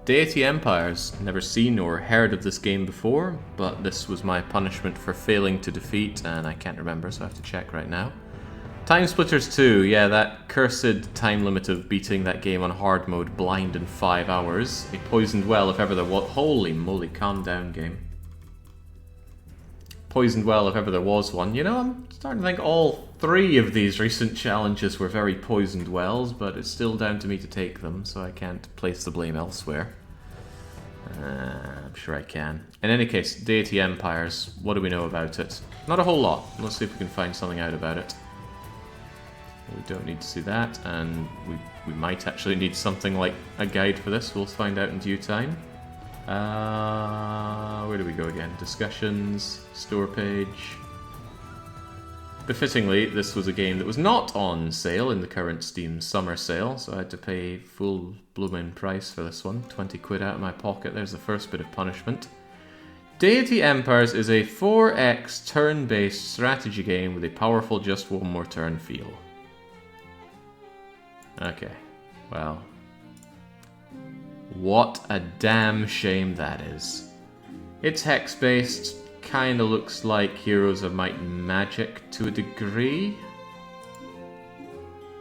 Deity Empires. Never seen or heard of this game before, but this was my punishment for failing to defeat, and I can't remember, so I have to check right now. TimeSplitters 2, yeah, that cursed time limit of beating that game on hard mode blind in 5 hours. A poisoned well if ever there was. Holy moly, calm down, game. Poisoned well if ever there was one. You know, I'm starting to think all 3 of these recent challenges were very poisoned wells, but it's still down to me to take them, so I can't place the blame elsewhere. I'm sure I can. In any case, Deity Empires, what do we know about it? Not a whole lot. Let's see if we can find something out about it. We don't need to see that, and we might actually need something like a guide for this. We'll find out in due time. Where do we go again? Discussions, store page. Befittingly, this was a game that was not on sale in the current Steam summer sale, so I had to pay full blooming price for this one. 20 quid out of my pocket. There's the first bit of punishment. Deity Empires is a 4x turn-based strategy game with a powerful just one more turn feel. Okay, well, what a damn shame that is. It's hex-based, kinda looks like Heroes of Might and Magic to a degree.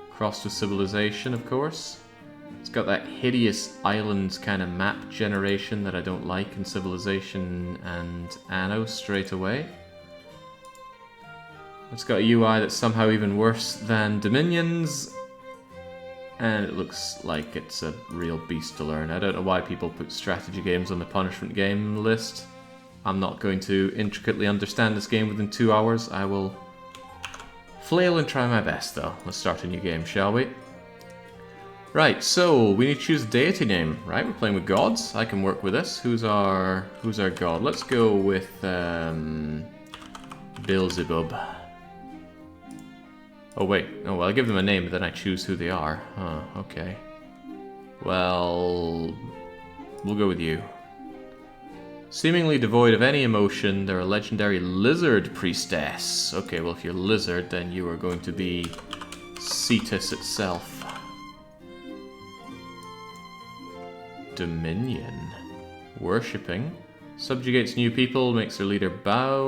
Crossed with Civilization, of course. It's got that hideous islands kind of map generation that I don't like in Civilization and Anno straight away. It's got a UI that's somehow even worse than Dominion's. And it looks like it's a real beast to learn. I don't know why people put strategy games on the punishment game list. I'm not going to intricately understand this game within 2 hours. I will flail and try my best, though. Let's start a new game, shall we? Right, so we need to choose a deity name, right? We're playing with gods. I can work with this. Who's our god? Let's go with Beelzebub. Oh wait, oh well, I give them a name, but then I choose who they are. Huh, okay. Well, we'll go with you. Seemingly devoid of any emotion, they're a legendary lizard priestess. Okay, well if you're lizard, then you are going to be Cetus itself. Dominion. Worshipping. Subjugates new people, makes their leader bow,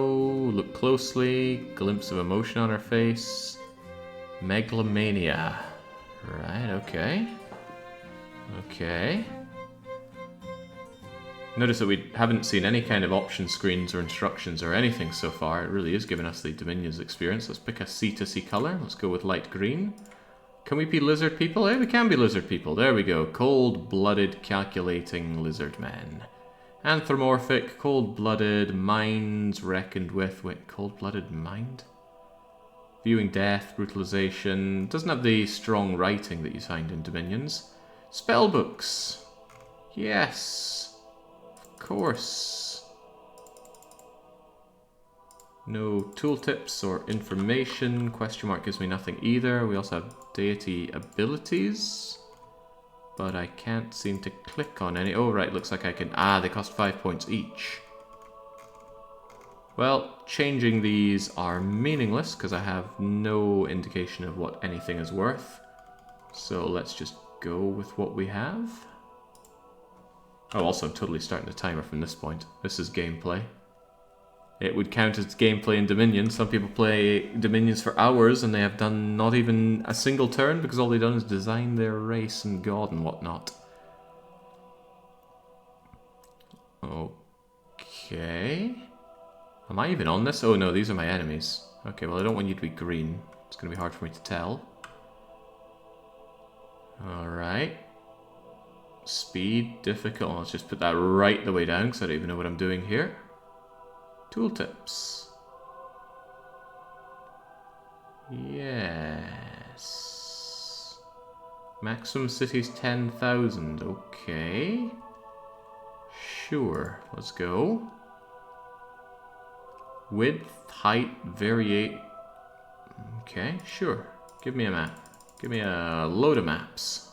look closely, glimpse of emotion on her face. Megalomania. Right, okay. Okay. Notice that we haven't seen any kind of option screens or instructions or anything so far. It really is giving us the Dominion's experience. Let's pick a C2C color. Let's go with light green. Can we be lizard people? Hey, we can be lizard people. There we go. Cold-blooded, calculating lizard men. Anthropomorphic, cold-blooded, minds reckoned with. Wait, cold-blooded mind? Viewing death, brutalization. Doesn't have the strong writing that you find in Dominions. Spellbooks. Yes. Of course. No tooltips or information. Question mark gives me nothing either. We also have deity abilities. But I can't seem to click on any. Oh, right. Looks like I can. Ah, they cost 5 points each. Well, changing these are meaningless because I have no indication of what anything is worth. So let's just go with what we have. Oh, also I'm totally starting the timer from this point. This is gameplay. It would count as gameplay in Dominion. Some people play Dominions for hours and they have done not even a single turn because all they've done is design their race and god and whatnot. Okay. Am I even on this? Oh no, these are my enemies. Okay, well I don't want you to be green. It's going to be hard for me to tell. Alright. Speed, difficult. Let's just put that right the way down because I don't even know what I'm doing here. Tooltips. Yes. Maximum cities 10,000. Okay. Sure. Let's go. Width, height, variate. Okay, sure. Give me a map. Give me a load of maps.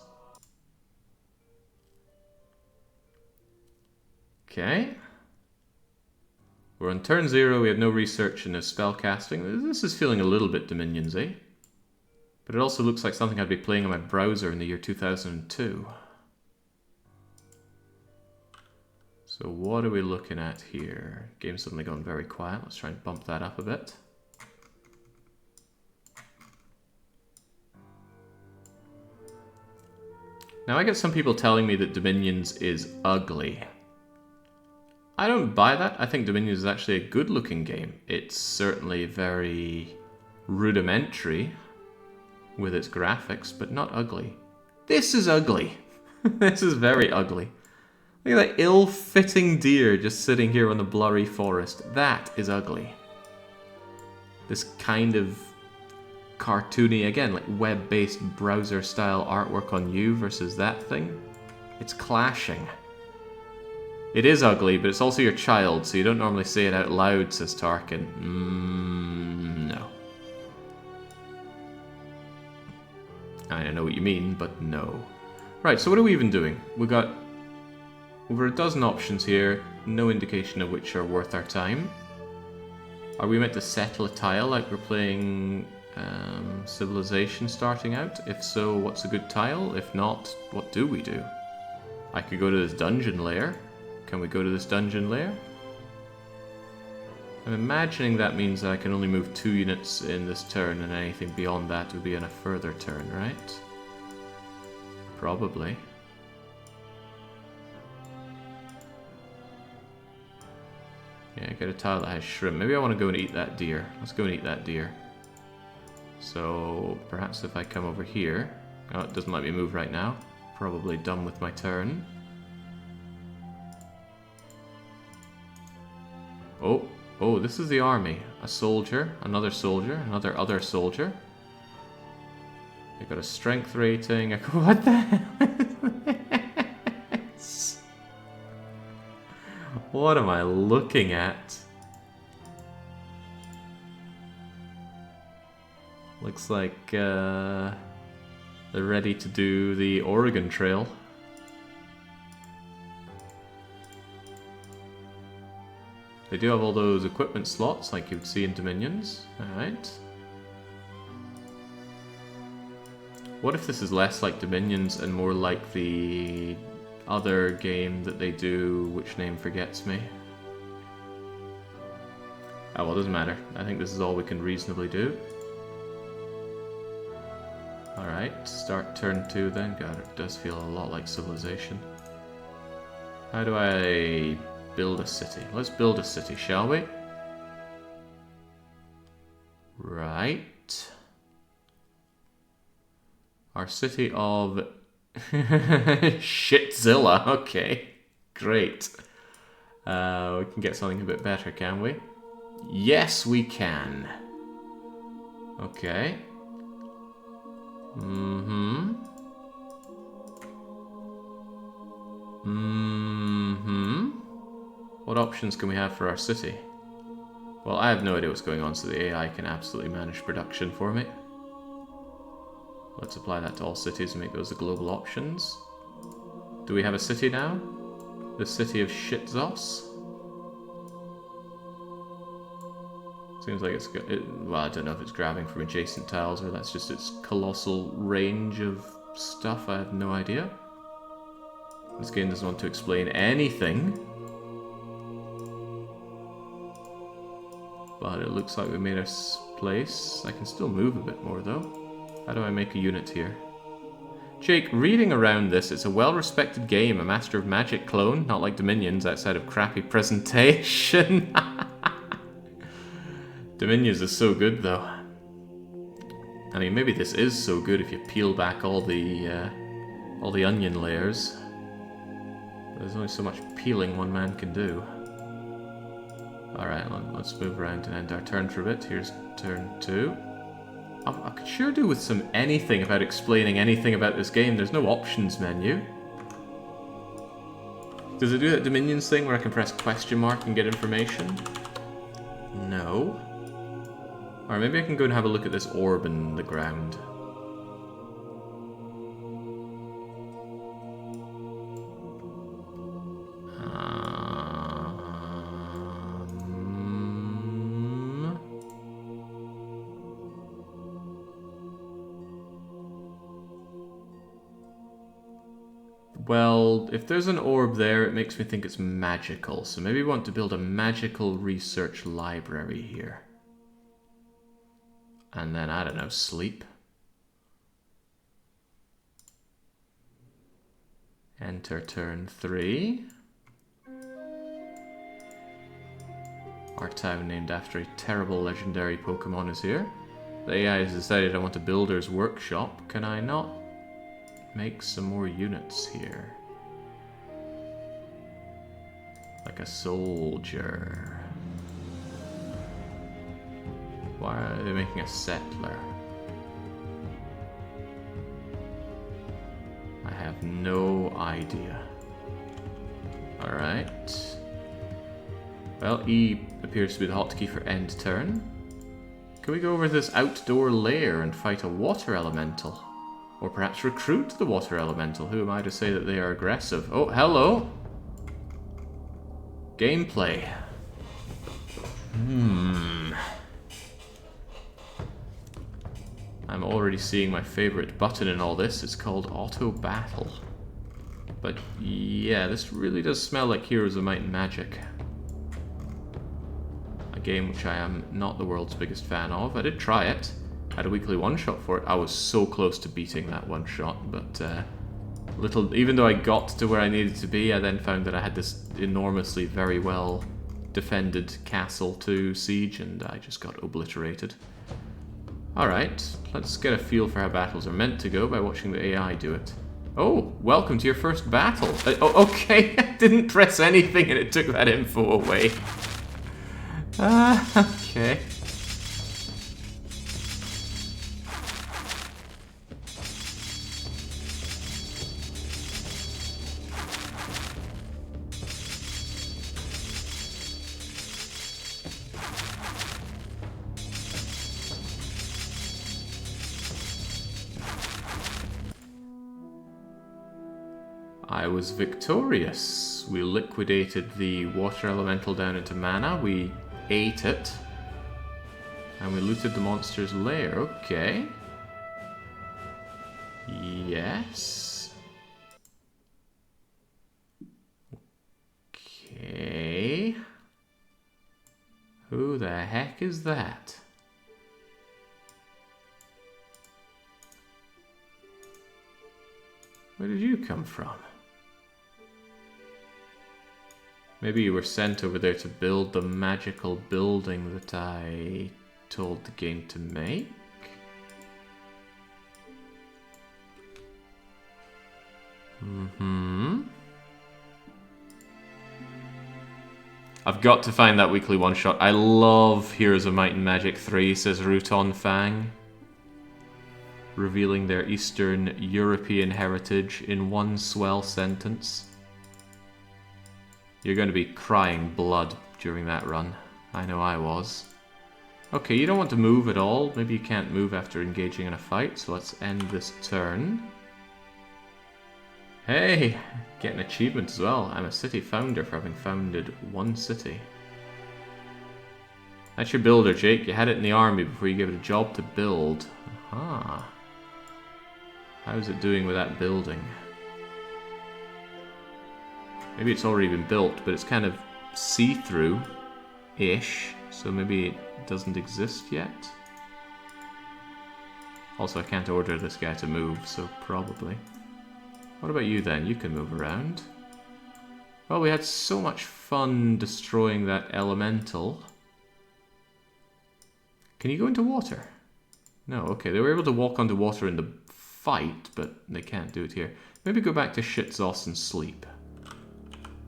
Okay. We're on turn 0, we have no research and no spell casting. This is feeling a little bit Dominions-y. But it also looks like something I'd be playing on my browser in the year 2002. So what are we looking at here? Game's suddenly gone very quiet. Let's try and bump that up a bit. Now I get some people telling me that Dominions is ugly. I don't buy that. I think Dominions is actually a good looking game. It's certainly very rudimentary with its graphics, but not ugly. This is ugly. This is very ugly. Look at that ill-fitting deer just sitting here on the blurry forest. That is ugly. This kind of cartoony, again, like web-based browser-style artwork on you versus that thing. It's clashing. It is ugly, but it's also your child, so you don't normally say it out loud, says Tarkin. No. I know what you mean, but no. Right, so what are we even doing? We've got over a dozen options here, no indication of which are worth our time. Are we meant to settle a tile like we're playing Civilization starting out? If so, what's a good tile? If not, what do we do? I could go to this dungeon lair. Can we go to this dungeon lair? I'm imagining that means that I can only move 2 units in this turn, and anything beyond that would be in a further turn, right? Probably. Yeah, get a tile that has shrimp. Maybe I want to go and eat that deer. Let's go and eat that deer. So, perhaps if I come over here... Oh, it doesn't let me move right now. Probably done with my turn. Oh, this is the army. A soldier, another other soldier. I got a strength rating. What the hell is this? What am I looking at? Looks like they're ready to do the Oregon Trail. They do have all those equipment slots like you'd see in Dominions. Alright. What if this is less like Dominions and more like the other game that they do, which name forgets me? Oh well, doesn't matter. I think this is all we can reasonably do. Alright, start turn 2 then. God, it does feel a lot like Civilization. How do I build a city? Let's build a city, shall we? Right. Our city of Shitzilla. Okay, great. We can get something a bit better, can we? Yes, we can. Okay. What options can we have for our city? Well, I have no idea what's going on, so the AI can absolutely manage production for me. Let's apply that to all cities and make those the global options. Do we have a city now? The city of Shitzos? Seems like it's well, I don't know if it's grabbing from adjacent tiles or that's just its colossal range of stuff. I have no idea. This game doesn't want to explain anything. But it looks like we made our place. I can still move a bit more though. How do I make a unit here? Jake, reading around this, it's a well-respected game, a Master of Magic clone, not like Dominions outside of crappy presentation. Dominions is so good though. I mean, maybe this is so good if you peel back all the onion layers. There's only so much peeling one man can do. Alright, let's move around and end our turn for a bit. Here's turn 2. I could sure do with some anything about explaining anything about this game. There's no options menu. Does it do that Dominions thing where I can press question mark and get information? No. Or maybe I can go and have a look at this orb in the ground. Well, if there's an orb there, it makes me think it's magical. So maybe we want to build a magical research library here. And then, I don't know, sleep. Enter turn 3. Our town named after a terrible legendary Pokemon is here. The AI has decided I want a builder's workshop. Can I not make some more units here? Like a soldier. Why are they making a settler? I have no idea. Alright. Well, E appears to be the hotkey for end turn. Can we go over this outdoor lair and fight a water elemental? Or perhaps recruit the water elemental? Who am I to say that they are aggressive? Oh, hello! Gameplay. I'm already seeing my favorite button in all this. It's called Auto Battle. But yeah, this really does smell like Heroes of Might and Magic. A game which I am not the world's biggest fan of. I did try it. I had a weekly one-shot for it. I was so close to beating that one-shot, but even though I got to where I needed to be, I then found that I had this enormously very well defended castle to siege, and I just got obliterated. Alright, let's get a feel for how battles are meant to go by watching the AI do it. Oh, welcome to your first battle. Oh, okay, I didn't press anything and it took that info away. Okay. I was victorious. We liquidated the water elemental down into mana, we ate it, and we looted the monster's lair. Okay. Yes. Okay. Who the heck is that? Where did you come from? Maybe you were sent over there to build the magical building that I told the game to make? I've got to find that weekly one-shot. I love Heroes of Might and Magic 3, says Ruton Fang. Revealing their Eastern European heritage in one swell sentence. You're going to be crying blood during that run. I know I was. Okay, you don't want to move at all. Maybe you can't move after engaging in a fight, so let's end this turn. Hey, get an achievement as well. I'm a city founder for having founded one city. That's your builder, Jake. You had it in the army before you gave it a job to build. Aha. How's it doing with that building? Maybe it's already been built, but it's kind of see-through-ish, so maybe it doesn't exist yet. Also, I can't order this guy to move, so probably. What about you then? You can move around. Well, we had so much fun destroying that elemental. Can you go into water? No, okay, they were able to walk under water in the fight, but they can't do it here. Maybe go back to Shitsos and sleep.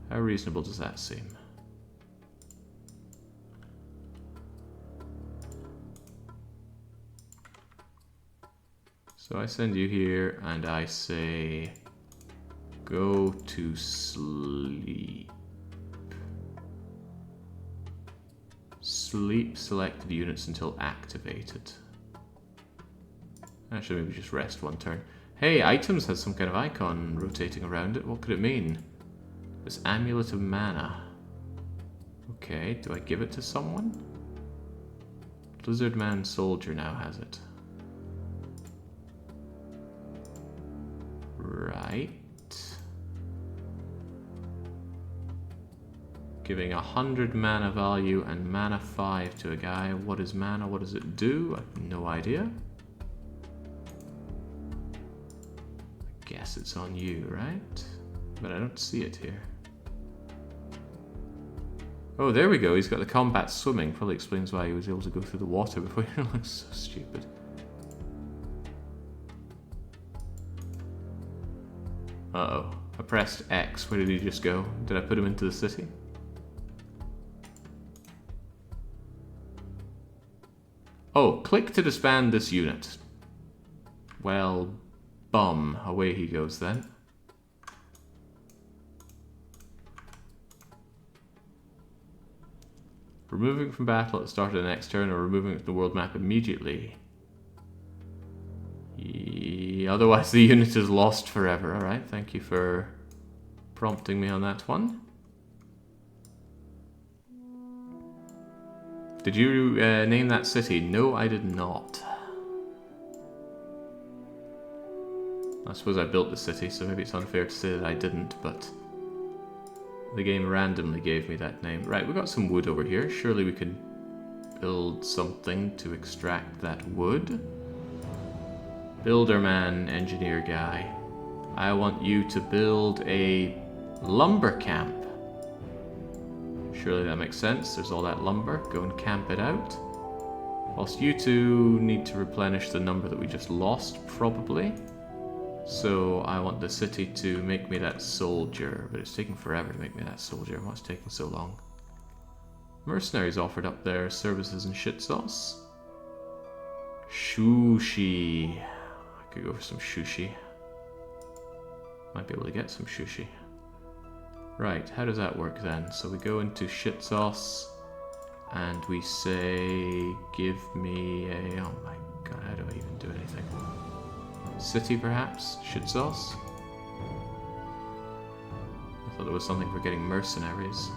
How reasonable does that seem? So I send you here and I say, go to sleep. Sleep selected units until activated. Actually, maybe just rest one turn. Hey, items has some kind of icon rotating around it. What could it mean? This Amulet of Mana. Okay, do I give it to someone? Blizzard Man Soldier now has it. Right. Giving 100 mana value and mana 5 to a guy. What is mana? What does it do? I have no idea. I guess it's on you, right? But I don't see it here. Oh, there we go. He's got the combat swimming. Probably explains why he was able to go through the water before. It looks so stupid. Uh-oh. I pressed X. Where did he just go? Did I put him into the city? Oh, click to disband this unit. Well, bum. Away he goes then. Removing from battle at the start of the next turn or removing it from the world map immediately. Otherwise the unit is lost forever. Alright, thank you for prompting me on that one. Did you name that city? No, I did not. I suppose I built the city, so maybe it's unfair to say that I didn't, but the game randomly gave me that name. Right, we've got some wood over here. Surely we could build something to extract that wood. Builderman, engineer guy. I want you to build a lumber camp. Surely that makes sense. There's all that lumber. Go and camp it out. Whilst you two need to replenish the number that we just lost, probably. So I want the city to make me that soldier, but it's taking forever to make me that soldier. What's taking so long? Mercenaries offered up their services and shit sauce. Sushi. I could go for some sushi. Might be able to get some sushi. Right, how does that work then? So we go into shit sauce and we say, give me a... Oh my god, how do I even do anything? City perhaps? Shit sauce? I thought there was something for getting mercenaries.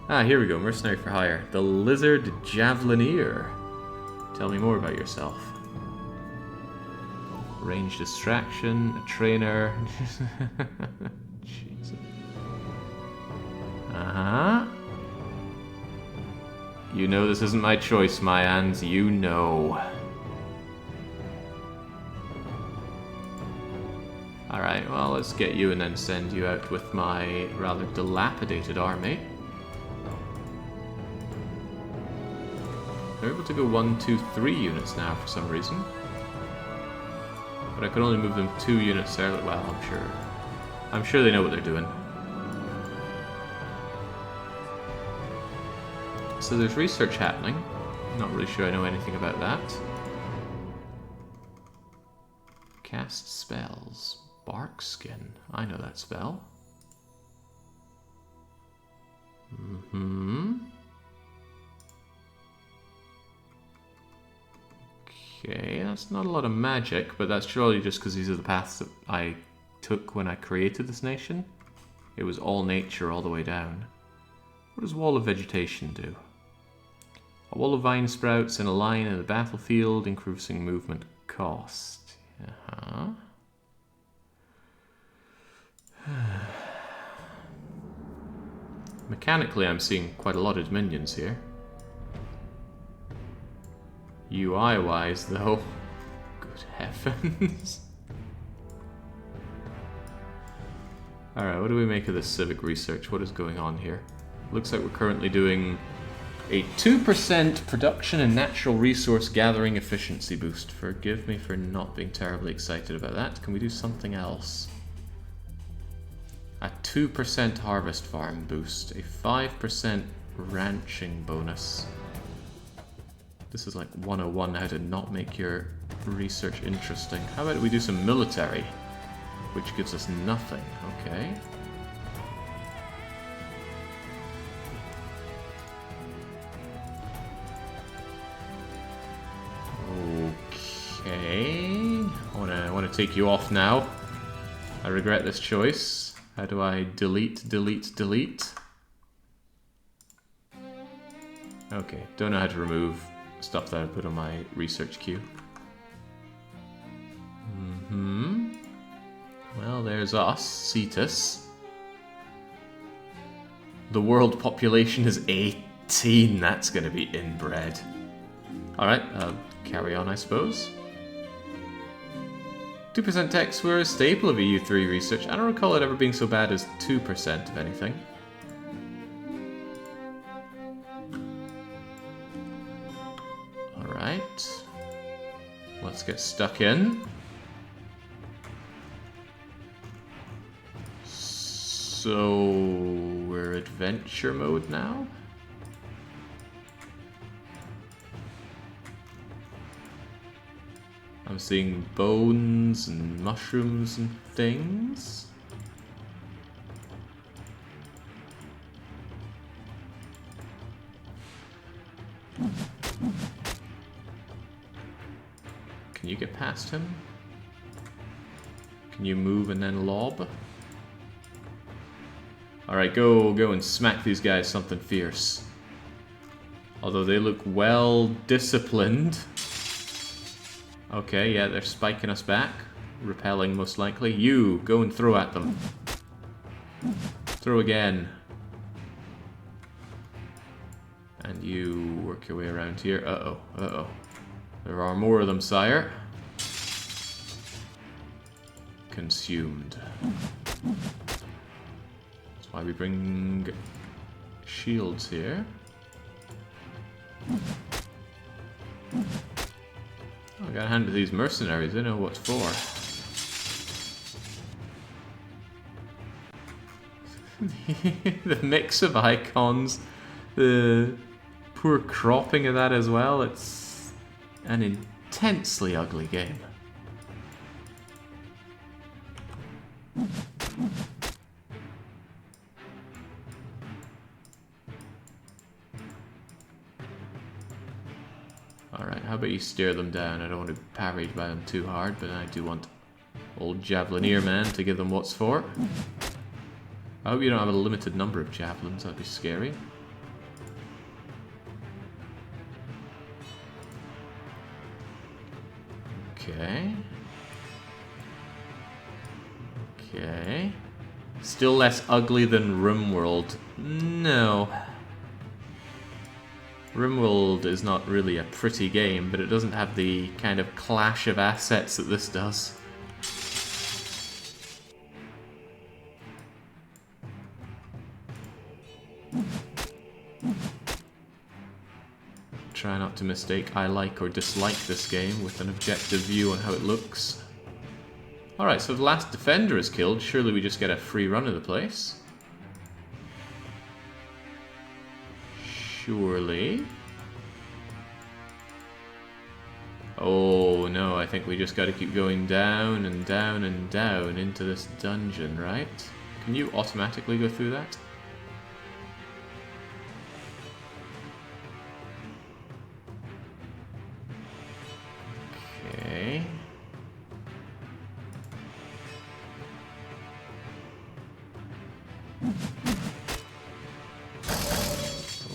Ah, here we go, mercenary for hire. The Lizard Javelineer. Tell me more about yourself. Range distraction, a trainer. Jesus. Uh-huh. You know this isn't my choice, Mayans. You know. Alright, well, let's get you and then send you out with my rather dilapidated army. They're able to go 1, 2, 3 units now for some reason. But I could only move them 2 units there. Well, I'm sure they know what they're doing. So there's research happening. Not really sure I know anything about that. Cast spells. Bark skin. I know that spell. Okay, that's not a lot of magic, but that's surely just because these are the paths that I took when I created this nation. It was all nature all the way down. What does Wall of Vegetation do? A wall of vine sprouts in a line in the battlefield, increasing movement cost. Uh-huh. Mechanically, I'm seeing quite a lot of minions here. UI-wise, though, good heavens. Alright, what do we make of this civic research? What is going on here? Looks like we're currently doing a 2% production and natural resource gathering efficiency boost. Forgive me for not being terribly excited about that. Can we do something else? A 2% harvest farm boost. A 5% ranching bonus. This is like 101 how to not make your research interesting. How about we do some military? Which gives us nothing. Okay. Okay. I want to take you off now. I regret this choice. How do I delete? Okay, don't know how to remove stuff that I put on my research queue. Well, there's us, Cetus. The world population is 18. That's going to be inbred. Alright, carry on, I suppose. 2% techs were a staple of EU3 research. I don't recall it ever being so bad as 2% of anything. Alright. Let's get stuck in. So we're adventure mode now? I'm seeing bones and mushrooms and things. Can you get past him? Can you move and then lob? Alright, go and smack these guys something fierce. Although they look well disciplined. Okay, yeah, they're spiking us back. Repelling, most likely. You, go and throw at them. Throw again. And you work your way around here. Uh-oh, uh-oh. There are more of them, sire. Consumed. That's why we bring shields here. Oh, I gotta hand to these mercenaries, they know what for. The mix of icons, the poor cropping of that as well, it's an intensely ugly game. Alright, how about you steer them down? I don't want to be parried by them too hard, but I do want old Javelineer man to give them what's for. I hope you don't have a limited number of javelins, that'd be scary. Okay. Okay. Still less ugly than RimWorld. No. RimWorld is not really a pretty game, but it doesn't have the kind of clash of assets that this does. Try not to mistake I like or dislike this game with an objective view on how it looks. Alright, so the last defender is killed. Surely we just get a free run of the place. Surely. Oh no, I think we just gotta keep going down and down and down into this dungeon, right? Can you automatically go through that? Okay.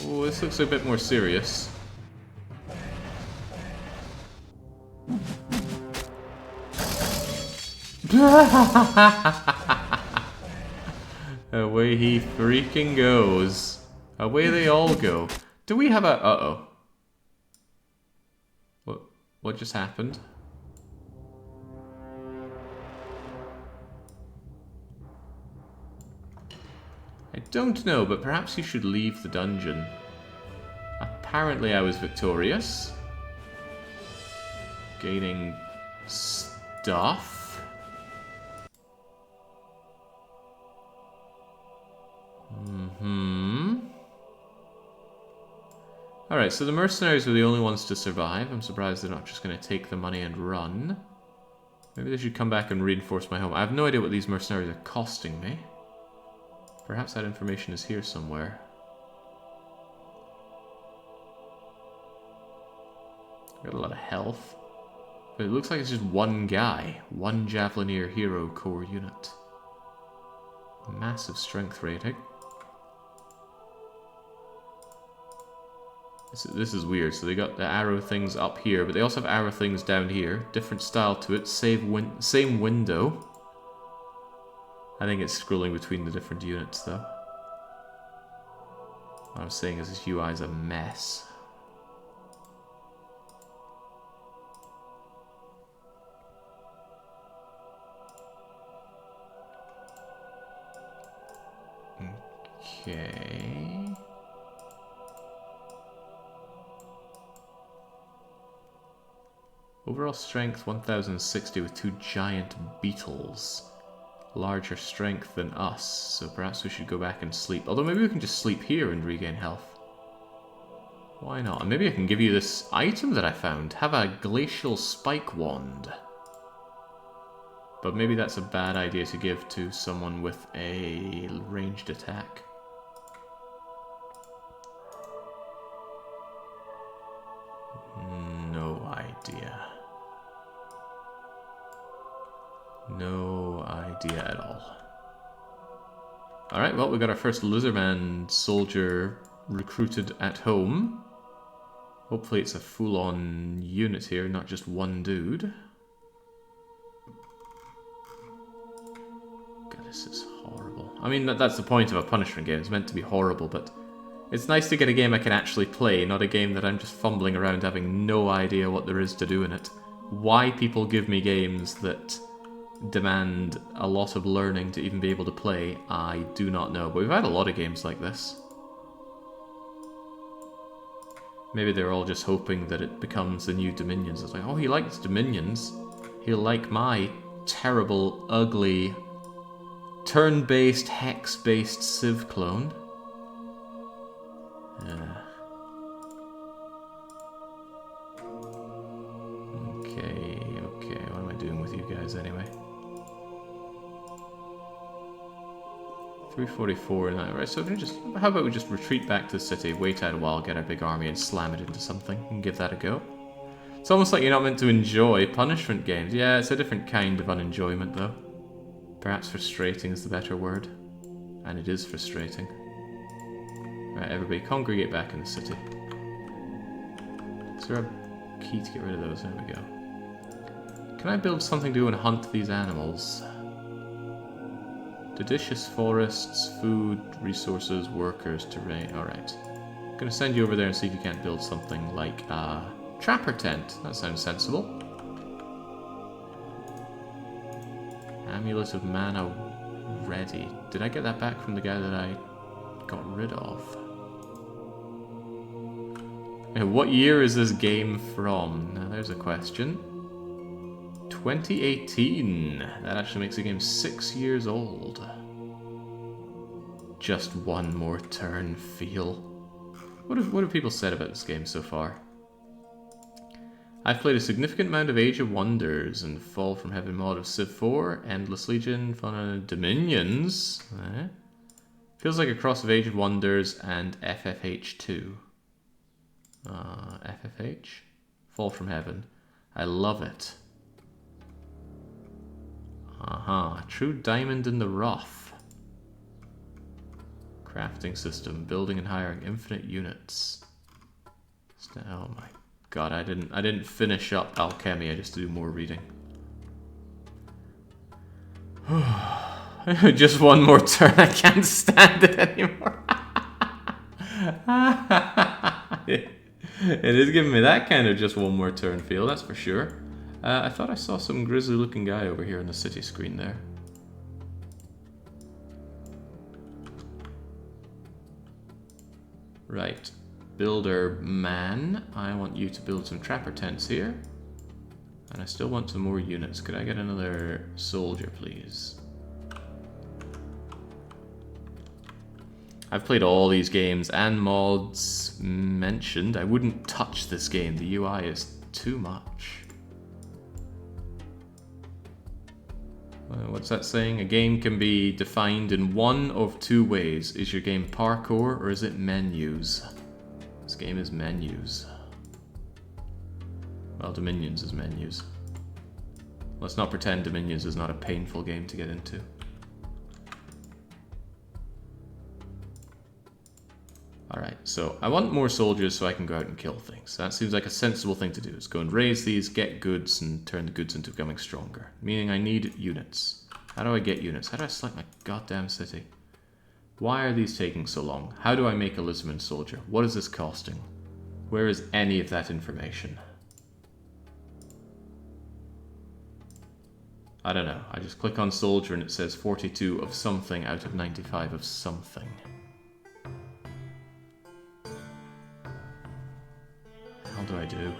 Oh, this looks a bit more serious. Away he freaking goes. Away they all go. Do we have a... Uh-oh. What just happened? I don't know, but perhaps you should leave the dungeon. Apparently I was victorious. Gaining stuff. Alright, so the mercenaries were the only ones to survive. I'm surprised they're not just going to take the money and run. Maybe they should come back and reinforce my home. I have no idea what these mercenaries are costing me. Perhaps that information is here somewhere. Got a lot of health. But it looks like it's just one guy. One Javelineer hero core unit. Massive strength rating. This is weird. So they got the arrow things up here, but they also have arrow things down here. Different style to it. Same window. I think it's scrolling between the different units, though. What I'm saying is this UI is a mess. Okay. Overall strength 1060 with 2 giant beetles. Larger strength than us, so perhaps we should go back and sleep. Although maybe we can just sleep here and regain health. Why not? And maybe I can give you this item that I found. Have a glacial spike wand. But maybe that's a bad idea to give to someone with a ranged attack. No idea. No idea at all. Alright, well, we got our first Lizardman soldier recruited at home. Hopefully it's a full-on unit here, not just one dude. God, this is horrible. I mean, that's the point of a punishment game. It's meant to be horrible, but it's nice to get a game I can actually play, not a game that I'm just fumbling around having no idea what there is to do in it. Why people give me games that demand a lot of learning to even be able to play, I do not know. But we've had a lot of games like this. Maybe they're all just hoping that it becomes the new Dominions. It's like, oh, he likes Dominions. He'll like my terrible, ugly, turn-based, hex-based Civ clone. Okay, what am I doing with you guys anyway? 344 now, right? So how about we just retreat back to the city, wait out a while, get our big army and slam it into something and give that a go. It's almost like you're not meant to enjoy punishment games. Yeah, it's a different kind of unenjoyment though. Perhaps frustrating is the better word. And it is frustrating. Right, everybody congregate back in the city. Is there a key to get rid of those? There we go. Can I build something to go and hunt these animals? Delicious forests, food, resources, workers, terrain. Alright. I'm going to send you over there and see if you can't build something like a trapper tent. That sounds sensible. Amulet of Mana ready. Did I get that back from the guy that I got rid of? What year is this game from? Now there's a question. 2018. That actually makes the game 6 years old. Just one more turn feel. What have people said about this game so far? I've played a significant amount of Age of Wonders and Fall from Heaven mod of Civ 4, Endless Legion, Fun on Dominions. Feels like a cross of Age of Wonders and FFH2. FFH? Fall from Heaven. I love it. True diamond in the rough. Crafting system, building and hiring infinite units. Oh my god, I didn't finish up alchemy, I just do more reading. Just one more turn, I can't stand it anymore. It is giving me that kind of just one more turn feel, that's for sure. I thought I saw some grisly looking guy over here on the city screen there. Right. Builder man, I want you to build some trapper tents here. And I still want some more units. Could I get another soldier, please? I've played all these games and mods mentioned. I wouldn't touch this game. The UI is too much. What's that saying? A game can be defined in one of two ways. Is your game parkour or is it menus? This game is menus. Well, Dominions is menus. Let's not pretend Dominions is not a painful game to get into. Alright, so I want more soldiers so I can go out and kill things. That seems like a sensible thing to do, is go and raise these, get goods, and turn the goods into becoming stronger. Meaning I need units. How do I get units? How do I select my goddamn city? Why are these taking so long? How do I make a lizardman soldier? What is this costing? Where is any of that information? I don't know. I just click on soldier and it says 42 of something out of 95 of something. How do I do?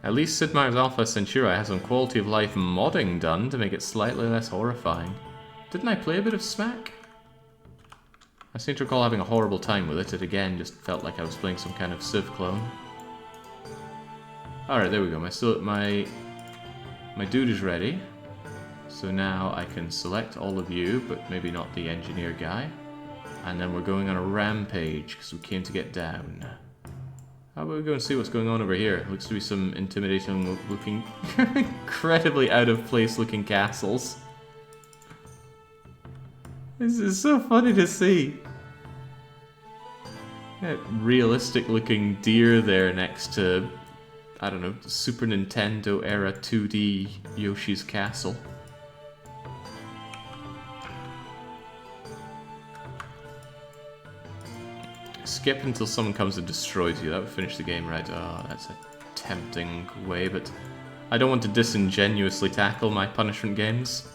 At least Sid Meier's Alpha Centauri has some quality of life modding done to make it slightly less horrifying. Didn't I play a bit of Smack? I seem to recall having a horrible time with it. It again just felt like I was playing some kind of Civ clone. Alright, there we go. My dude is ready. So now I can select all of you, but maybe not the engineer guy. And then we're going on a rampage, because we came to get down. How about we go and see what's going on over here? Looks to be some intimidating looking, incredibly out of place looking castles. This is so funny to see. That realistic looking deer there next to, I don't know, Super Nintendo era 2D Yoshi's Castle. Skip until someone comes and destroys you. That would finish the game, right? Oh, that's a tempting way, but I don't want to disingenuously tackle my punishment games.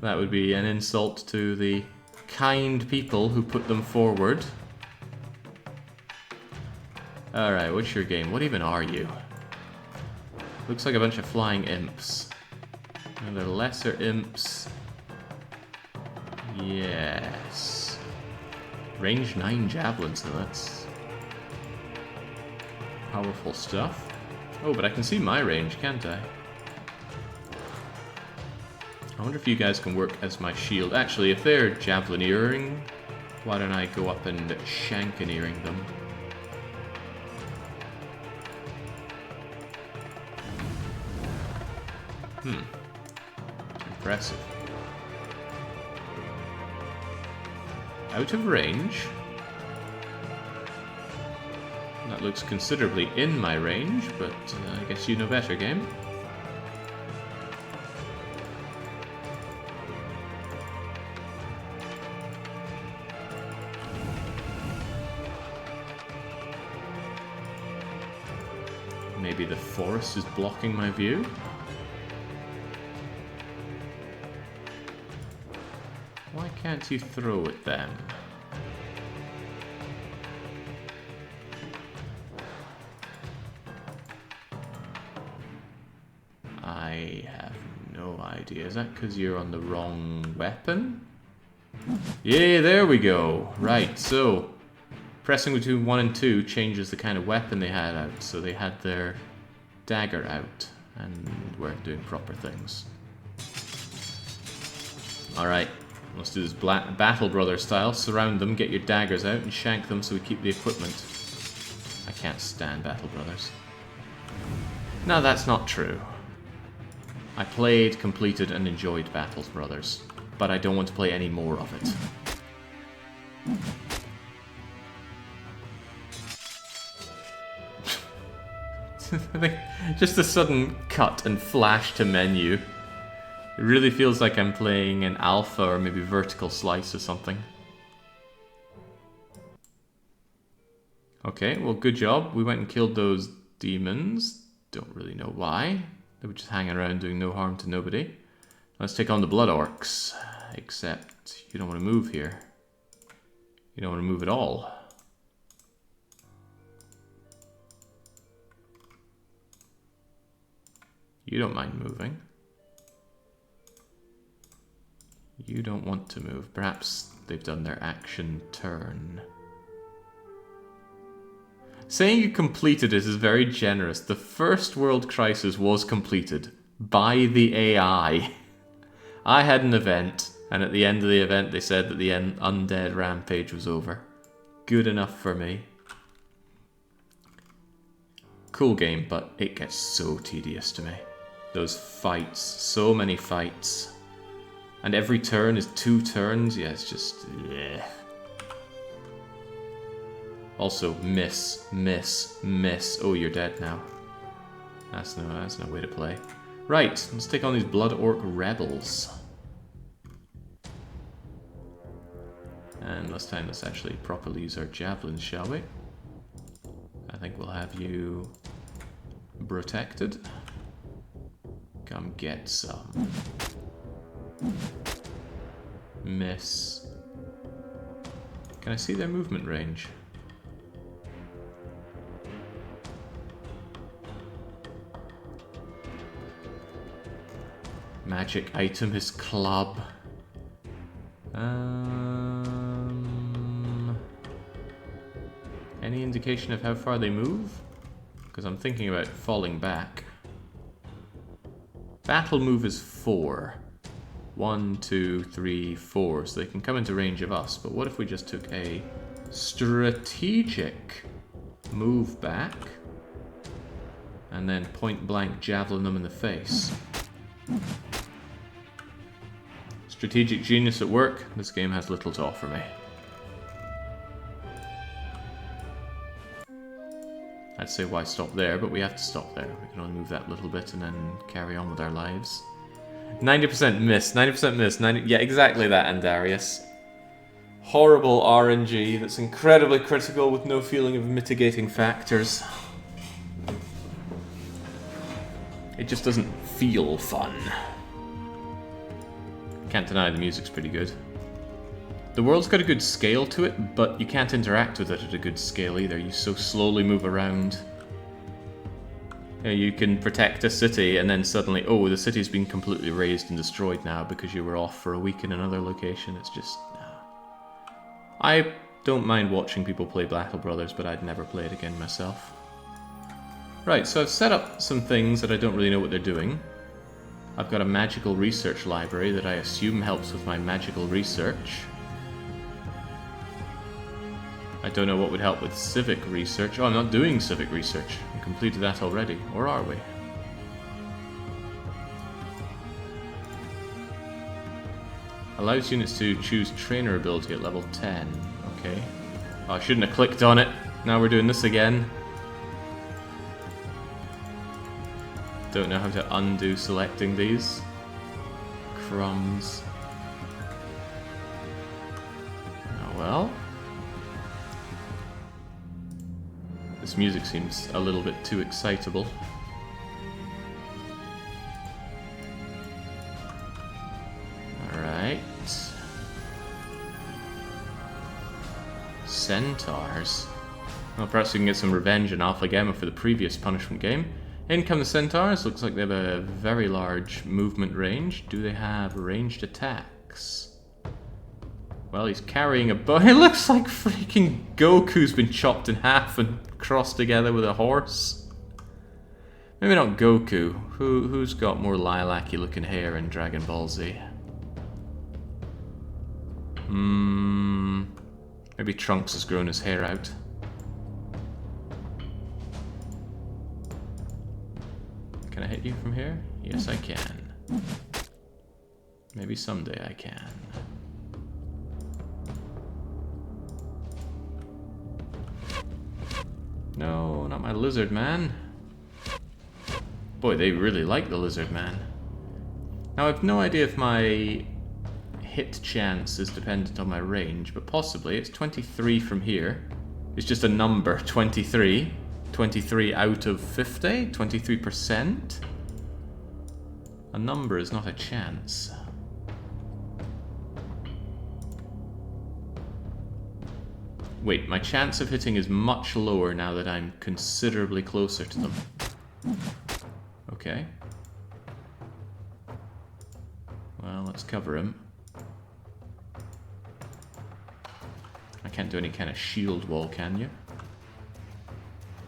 That would be an insult to the kind people who put them forward. Alright, what's your game? What even are you? Looks like a bunch of flying imps. And they're lesser imps. Yes. Range 9 javelins, now that's powerful stuff. Oh, but I can see my range, can't I? I wonder if you guys can work as my shield. Actually, if they're javelineering, why don't I go up and shankineering them? Impressive. Out of range. That looks considerably in my range, but I guess you know better, game. Maybe the forest is blocking my view? Why can't you throw at them? I have no idea. Is that because you're on the wrong weapon? Yeah, there we go. Right, so pressing between 1 and 2 changes the kind of weapon they had out. So they had their dagger out and weren't doing proper things. Alright. Let's do this Battle Brother style. Surround them, get your daggers out, and shank them so we keep the equipment. I can't stand Battle Brothers. No, that's not true. I played, completed, and enjoyed Battle Brothers, but I don't want to play any more of it. I think just a sudden cut and flash to menu. It really feels like I'm playing an alpha or maybe vertical slice or something. Okay, well, good job. We went and killed those demons. Don't really know why. They were just hanging around doing no harm to nobody. Let's take on the Blood Orcs. Except you don't want to move here. You don't want to move at all. You don't mind moving. You don't want to move. Perhaps they've done their action turn. Saying you completed it is very generous. The first World Crisis was completed by the AI. I had an event, and at the end of the event they said that the undead rampage was over. Good enough for me. Cool game, but it gets so tedious to me. Those fights, so many fights. And every turn is 2 turns. Yeah, it's just... yeah. Also, miss, miss, miss. Oh, you're dead now. That's no way to play. Right, let's take on these Blood Orc rebels. And this time let's actually properly use our javelins, shall we? I think we'll have you protected. Come get some. Miss. Can I see their movement range? Magic item, his club. Any indication of how far they move? Because I'm thinking about falling back. Battle move is 4. 1, 2, 3, 4. So they can come into range of us. But what if we just took a strategic move back and then point blank javelin them in the face? Strategic genius at work. This game has little to offer me. I'd say why stop there, but we have to stop there. We can only move that little bit and then carry on with our lives. 90% miss, 90% miss, 90... Yeah, exactly that, Andarius. Horrible RNG that's incredibly critical with no feeling of mitigating factors. It just doesn't feel fun. Can't deny the music's pretty good. The world's got a good scale to it, but you can't interact with it at a good scale either. You so slowly move around. You can protect a city and then suddenly, oh, the city's been completely razed and destroyed now because you were off for a week in another location. It's just... I don't mind watching people play Battle Brothers, but I'd never play it again myself. Right, so I've set up some things that I don't really know what they're doing. I've got a magical research library that I assume helps with my magical research. I don't know what would help with civic research. Oh, I'm not doing civic research. I completed that already. Or are we? Allows units to choose trainer ability at level 10. Okay. Oh, I shouldn't have clicked on it. Now we're doing this again. Don't know how to undo selecting these. Crumbs. Oh well. This music seems a little bit too excitable. Alright. Centaurs. Well, perhaps we can get some revenge in Alpha Gamma for the previous punishment game. In come the centaurs. Looks like they have a very large movement range. Do they have ranged attacks? Well, he's carrying a bow. It looks like freaking Goku's been chopped in half and crossed together with a horse. Maybe not Goku. Who's got more lilac-y looking hair in Dragon Ball Z? Maybe Trunks has grown his hair out. Can I hit you from here? Yes, I can. Maybe someday I can. No, not my lizard man. Boy, they really like the lizard man. Now, I've no idea if my hit chance is dependent on my range, but possibly. It's 23 from here. It's just a number, 23. 23 out of 50? 23%? A number is not a chance. Wait, my chance of hitting is much lower now that I'm considerably closer to them. Okay. Well, let's cover him. I can't do any kind of shield wall, can you?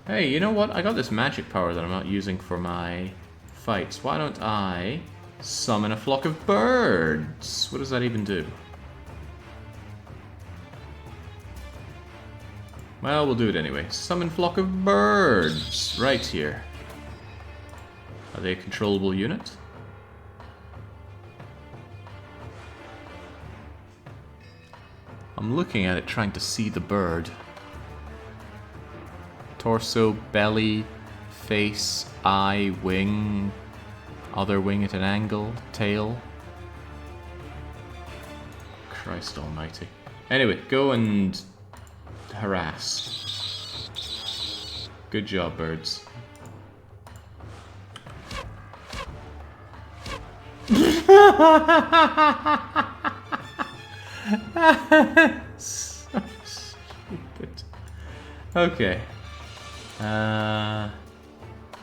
Hey, you know what? I got this magic power that I'm not using for my fights. Why don't I summon a flock of birds? What does that even do? Well, we'll do it anyway. Summon flock of birds. Right here. Are they a controllable unit? I'm looking at it trying to see the bird. Torso, belly, face, eye, wing, Other wing at an angle. Tail. Christ almighty. Anyway, go and harass. Good job, birds. So stupid. Okay.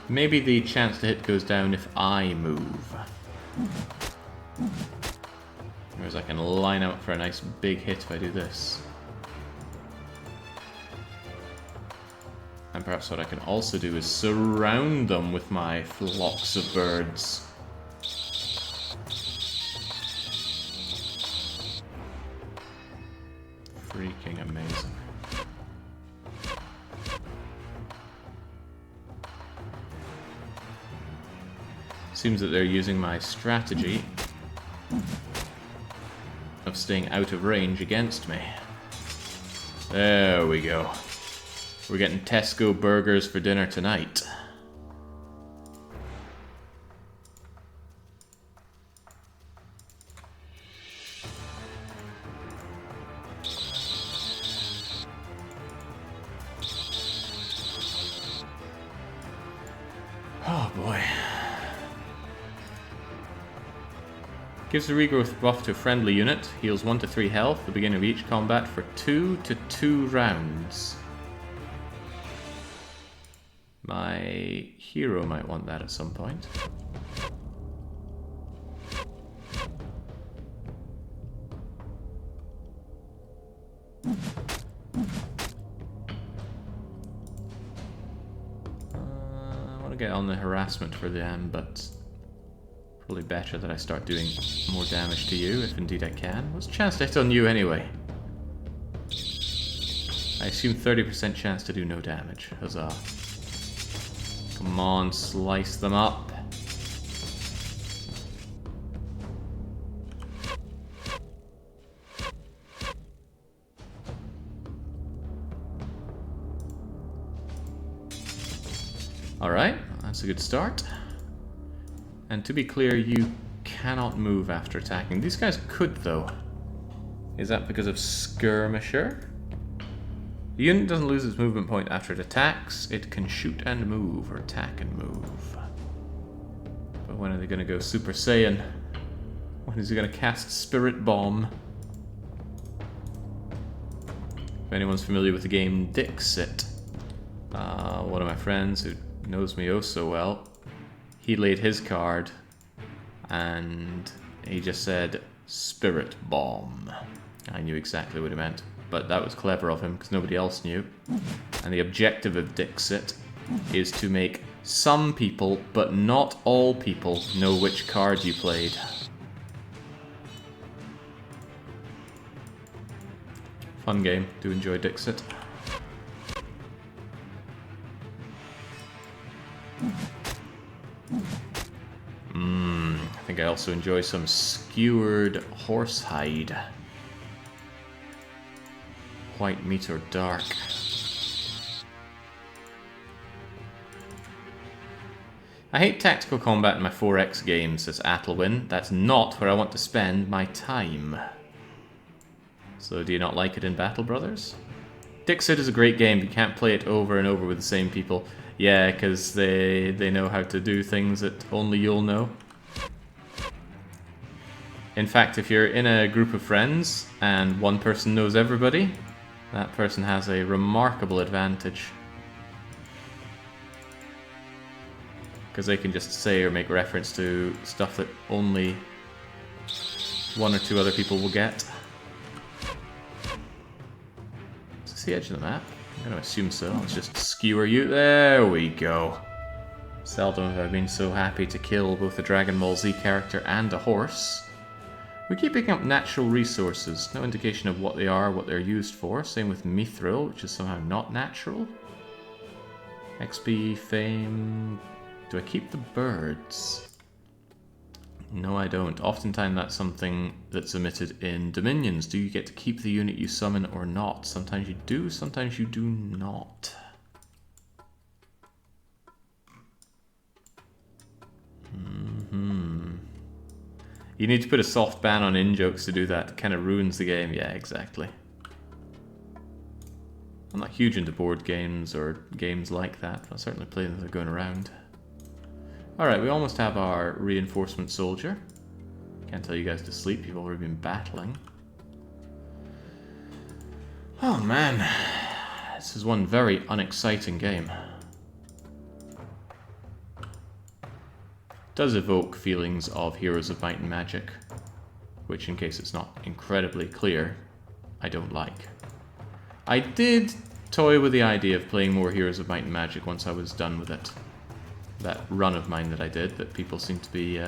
Maybe the chance to hit goes down if I move. Whereas I can line up for a nice big hit if I do this. And perhaps what I can also do is surround them with my flocks of birds. Freaking amazing. Seems that they're using my strategy of staying out of range against me. There we go. We're getting Tesco burgers for dinner tonight. Oh boy. Gives the regrowth buff to a friendly unit, heals 1 to 3 health at the beginning of each combat for 2 to 2 rounds. My hero might want that at some point. I want to get on the harassment for them, but probably better that I start doing more damage to you, if indeed I can. What's the chance to hit on you anyway? I assume 30% chance to do no damage. Huzzah. Come on, slice them up. Alright, that's a good start. And to be clear, you cannot move after attacking. These guys could, though. Is that because of Skirmisher? The unit doesn't lose its movement point after it attacks. It can shoot and move, or attack and move. But when are they going to go Super Saiyan? When is he going to cast Spirit Bomb? If anyone's familiar with the game Dixit, one of my friends who knows me oh so well, he laid his card and he just said Spirit Bomb. I knew exactly what he meant, but that was clever of him because nobody else knew. And the objective of Dixit is to make some people, but not all people, know which card you played. Fun game. Do enjoy Dixit. I think I also enjoy some skewered horsehide. White meat or dark. I hate tactical combat in my 4X games, says Athelwyn. That's not where I want to spend my time. So do you not like it in Battle Brothers? Dixit is a great game, but you can't play it over and over with the same people. Yeah, because they know how to do things that only you'll know. In fact, if you're in a group of friends and one person knows everybody, that person has a remarkable advantage. Because they can just say or make reference to stuff that only one or two other people will get. Is this the edge of the map? I'm going to assume so. Let's just skewer you. There we go. Seldom have I been so happy to kill both a Dragon Ball Z character and a horse. We keep picking up natural resources. No indication of what they are, what they're used for. Same with Mithril, which is somehow not natural. XP, fame... Do I keep the birds? No, I don't. Oftentimes that's something that's omitted in Dominions. Do you get to keep the unit you summon or not? Sometimes you do, sometimes you do not. You need to put a soft ban on in-jokes to do that. It kind of ruins the game. Yeah, exactly. I'm not huge into board games or games like that, but I'll certainly play them as they're going around. Alright, we almost have our reinforcement soldier. Can't tell you guys to sleep, you've already been battling. Oh man, this is one very unexciting game. It does evoke feelings of Heroes of Might and Magic, which, in case it's not incredibly clear, I don't like. I did toy with the idea of playing more Heroes of Might and Magic once I was done with it. That run of mine that I did, that people seem to be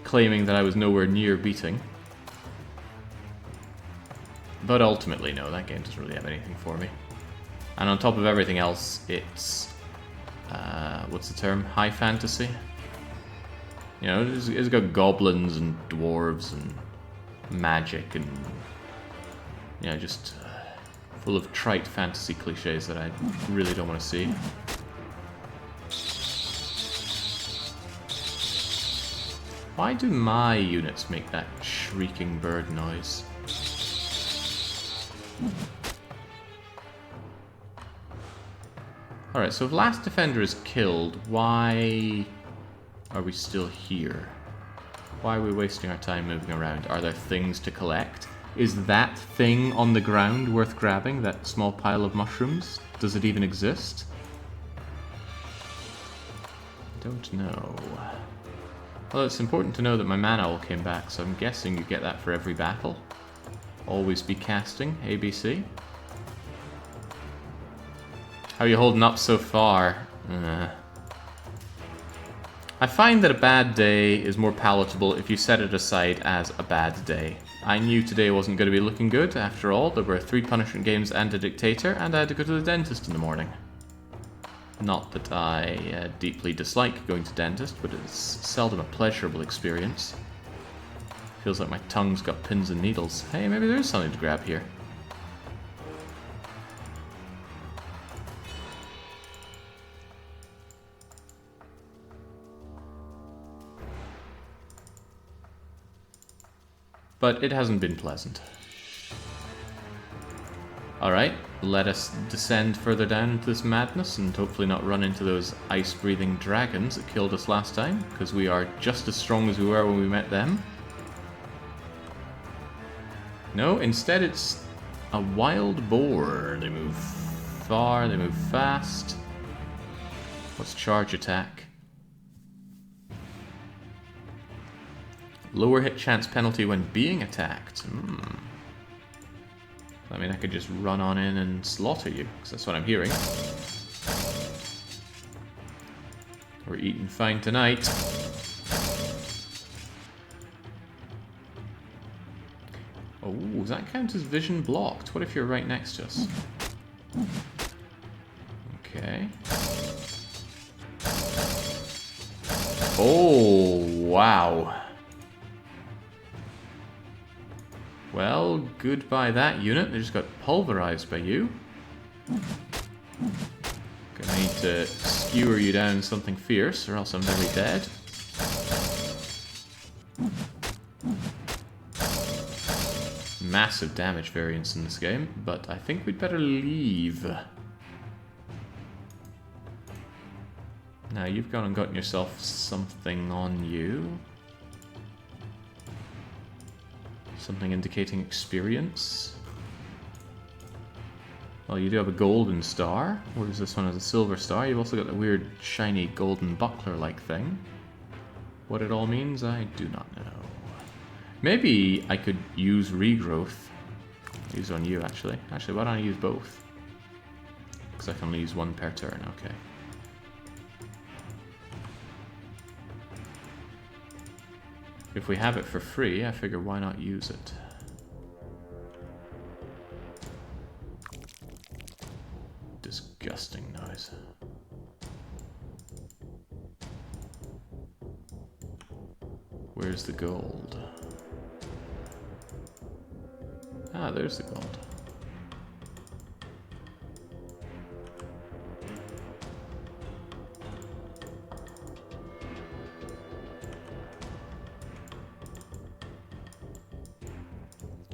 claiming that I was nowhere near beating. But ultimately, no, that game doesn't really have anything for me. And on top of everything else, it's... what's the term? High fantasy? You know, it's got goblins and dwarves and magic and... you know, just full of trite fantasy cliches that I really don't want to see. Why do my units make that shrieking bird noise? Alright, so if Last Defender is killed, why are we still here? Why are we wasting our time moving around? Are there things to collect? Is that thing on the ground worth grabbing? That small pile of mushrooms? Does it even exist? Don't know. Well, it's important to know that my mana all came back, so I'm guessing you get that for every battle. Always be casting, ABC. How are you holding up so far? I find that a bad day is more palatable if you set it aside as a bad day. I knew today wasn't going to be looking good. After all, there were 3 punishment games and a dictator, and I had to go to the dentist in the morning. Not that I deeply dislike going to dentist, but it's seldom a pleasurable experience. Feels like my tongue's got pins and needles. Hey, maybe there is something to grab here. But it hasn't been pleasant. Alright, let us descend further down into this madness and hopefully not run into those ice-breathing dragons that killed us last time, because we are just as strong as we were when we met them. No, instead it's a wild boar. They move far, they move fast. What's charge attack? Lower hit chance penalty when being attacked. I mean, I could just run on in and slaughter you, because that's what I'm hearing. We're eating fine tonight. Oh, does that count as vision blocked? What if you're right next to us? Okay. Oh, wow. Well, goodbye that unit. They just got pulverized by you. Gonna need to skewer you down something fierce, or else I'm very dead. Massive damage variance in this game, but I think we'd better leave. Now, you've gone and gotten yourself something on you. Something indicating experience. Well, you do have a golden star, whereas this one has a silver star. You've also got the weird, shiny, golden buckler-like thing. What it all means, I do not know. Maybe I could use regrowth. Use on you, actually. Actually, why don't I use both? Because I can only use one per turn, okay. If we have it for free, I figure why not use it? Disgusting noise. Where's the gold? Ah, there's the gold.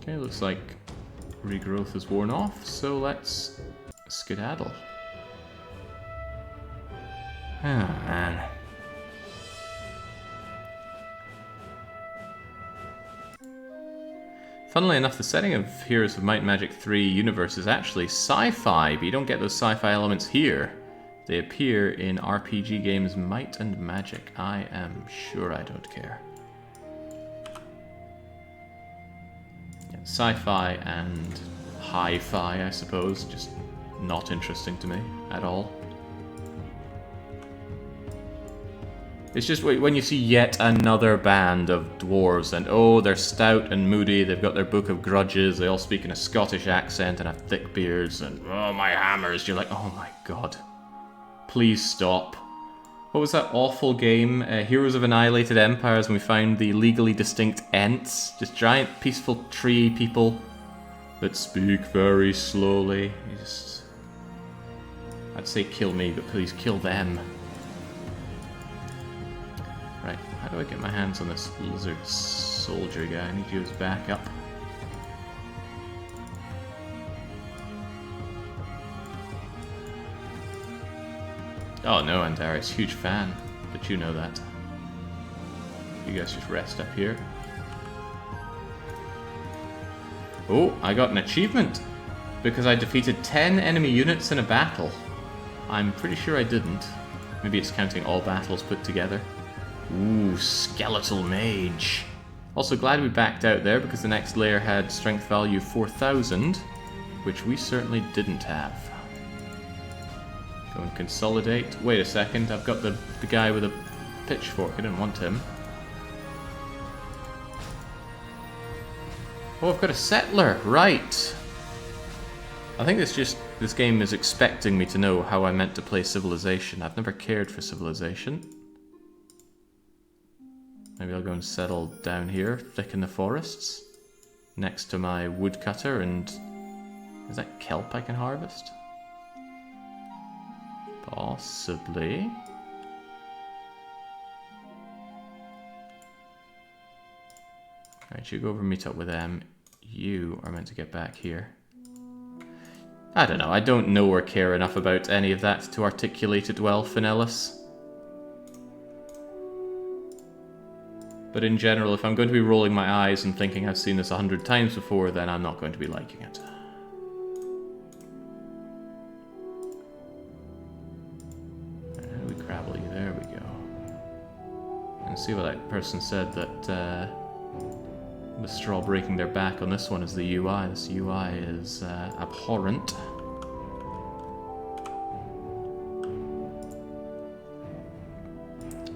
Okay, looks like regrowth is worn off, so let's skedaddle. Oh man. Funnily enough, the setting of Heroes of Might and Magic 3 universe is actually sci-fi, but you don't get those sci-fi elements here. They appear in RPG games Might and Magic. I am sure I don't care. Yeah, sci-fi and hi-fi, I suppose, just not interesting to me at all. It's just when you see yet another band of dwarves and oh, they're stout and moody, they've got their book of grudges, they all speak in a Scottish accent and have thick beards and oh, my hammers, you're like, oh my god. Please stop. What was that awful game, Heroes of Annihilated Empires, when we found the legally distinct Ents? Just giant peaceful tree people that speak very slowly. I'd say kill me, but please kill them. Right, how do I get my hands on this lizard soldier guy? I need you as backup. Oh no, Antares, huge fan, but you know that. You guys just rest up here. Oh, I got an achievement! Because I defeated 10 enemy units in a battle. I'm pretty sure I didn't. Maybe it's counting all battles put together. Ooh, skeletal mage. Also glad we backed out there because the next layer had strength value 4000, which we certainly didn't have. Go and consolidate. Wait a second, I've got the guy with a pitchfork. I didn't want him. Oh, I've got a settler. Right. I think this game is expecting me to know how I meant to play Civilization. I've never cared for Civilization. Maybe I'll go and settle down here, thick in the forests, next to my woodcutter, and is that kelp I can harvest? Possibly. Alright, you go over and meet up with them. You are meant to get back here. I don't know, I don't know or care enough about any of that to articulate it well, Finellis. But in general, if I'm going to be rolling my eyes and thinking I've seen this 100 times before, then I'm not going to be liking it. How do we gravel you? There we go. And see what that person said, that the straw breaking their back on this one is the UI. This UI is abhorrent.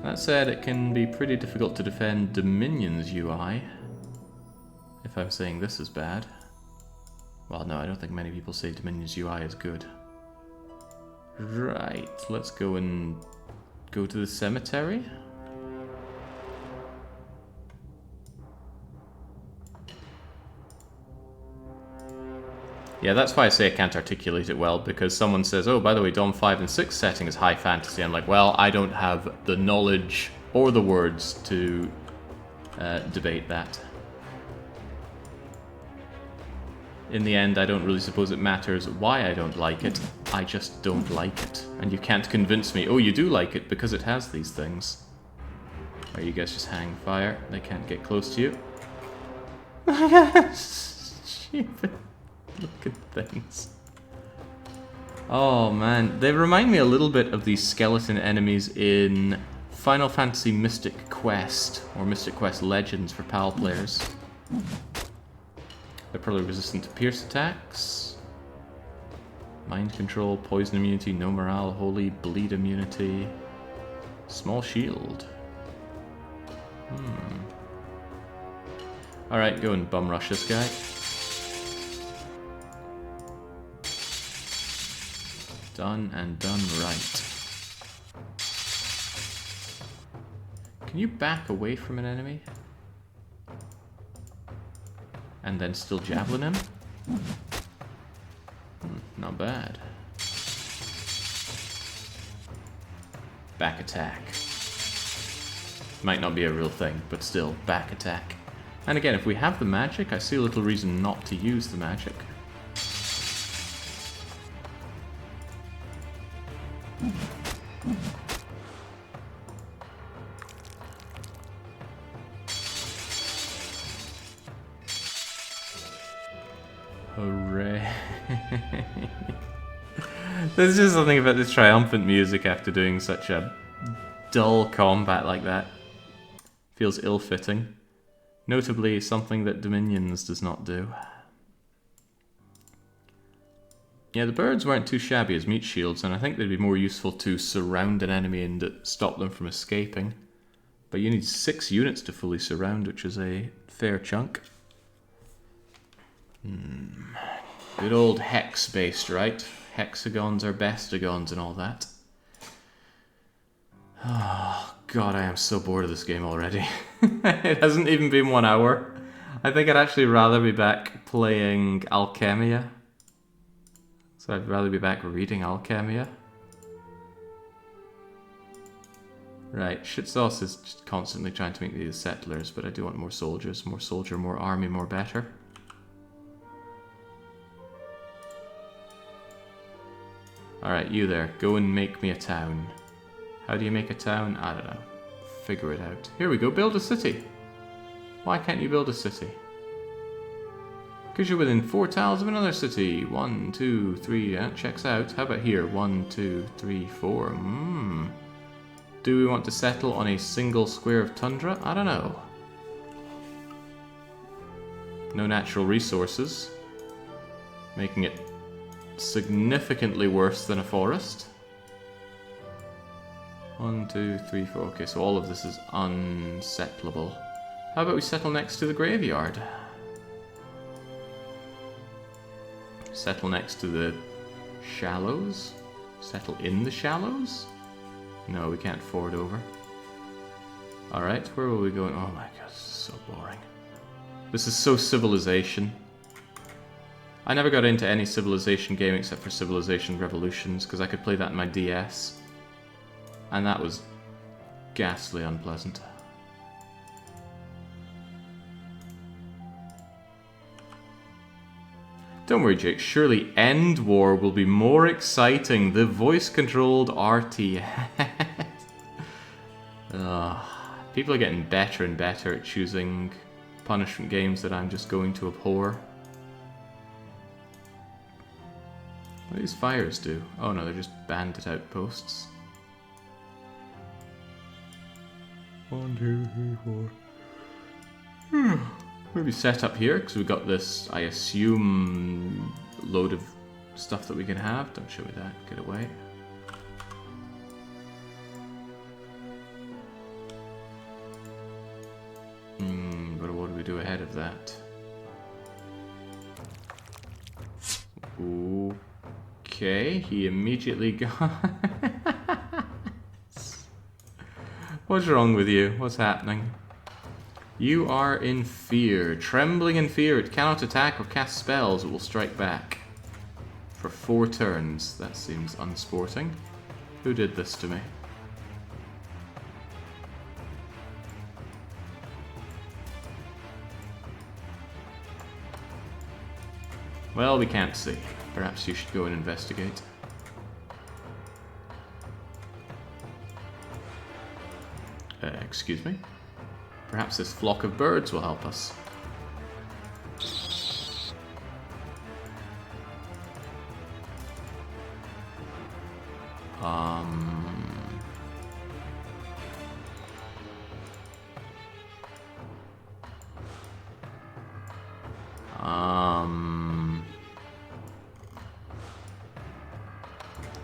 That said, it can be pretty difficult to defend Dominion's UI, if I'm saying this is bad. Well, no, I don't think many people say Dominion's UI is good. Right, let's go and go to the cemetery. Yeah, that's why I say I can't articulate it well, because someone says, oh, by the way, Dom 5 and 6 setting is high fantasy. I'm like, well, I don't have the knowledge or the words to debate that. In the end, I don't really suppose it matters why I don't like it. I just don't like it. And you can't convince me, oh, you do like it because it has these things. Or you guys just hang fire. They can't get close to you. Stupid. Look at things. Oh man, they remind me a little bit of these skeleton enemies in Final Fantasy Mystic Quest, or Mystic Quest Legends for PAL players. They're probably resistant to pierce attacks. Mind control, poison immunity, no morale, holy, bleed immunity. Small shield. Alright, go and bum rush this guy. Done and done right. Can you back away from an enemy? And then still javelin him? Not bad. Back attack. Might not be a real thing, but still, back attack. And again, if we have the magic, I see a little reason not to use the magic. Hooray. There's just something about this triumphant music after doing such a dull combat like that. Feels ill-fitting. Notably, something that Dominions does not do. Yeah, the birds weren't too shabby as meat shields, and I think they'd be more useful to surround an enemy and stop them from escaping. But you need 6 units to fully surround, which is a fair chunk. Good old hex-based, right? Hexagons are bestagons and all that. Oh, God, I am so bored of this game already. It hasn't even been 1 hour. I think I'd actually rather be back playing Alchemia. So I'd rather be back reading Alchemia. Right, Shitsauce is just constantly trying to make these settlers, but I do want more soldiers. More soldier, more army, more better. Alright, you there. Go and make me a town. How do you make a town? I don't know. Figure it out. Here we go, build a city. Why can't you build a city? Because you're within 4 tiles of another city. 1, 2, 3, that checks out. How about here? 1, 2, 3, 4. Do we want to settle on a single square of tundra? I don't know. No natural resources. Making it significantly worse than a forest. 1, 2, 3, 4. Okay, so all of this is unsettleable. How about we settle next to the graveyard? Settle next to the shallows? Settle in the shallows? No, we can't ford over. Alright, where will we go? Oh my god, this is so boring. This is so Civilization. I never got into any Civilization game except for Civilization Revolutions, because I could play that in my DS. And that was ghastly unpleasant. Don't worry, Jake. Surely End War will be more exciting. The voice-controlled RTS. People are getting better and better at choosing punishment games that I'm just going to abhor. What do these fires do? Oh no, they're just bandit outposts. 1, 2, 3, 4. Maybe set up here, because we've got this, I assume, load of stuff that we can have. Don't show me that. Get away. But what do we do ahead of that? Okay, he immediately got... What's wrong with you? What's happening? You are in fear. Trembling in fear. It cannot attack or cast spells. It will strike back. For 4 turns. That seems unsporting. Who did this to me? Well, we can't see. Perhaps you should go and investigate. Excuse me? Perhaps this flock of birds will help us.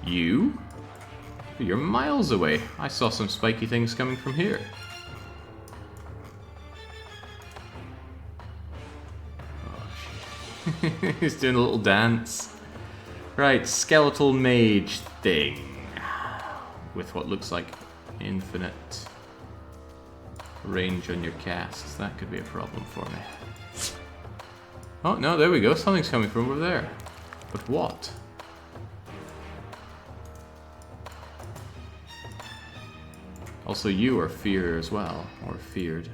You? You're miles away. I saw some spiky things coming from here. He's doing a little dance. Right, skeletal mage thing. With what looks like infinite range on your casts. That could be a problem for me. Oh, no, there we go. Something's coming from over there. But what? Also, you are fear as well. Or feared.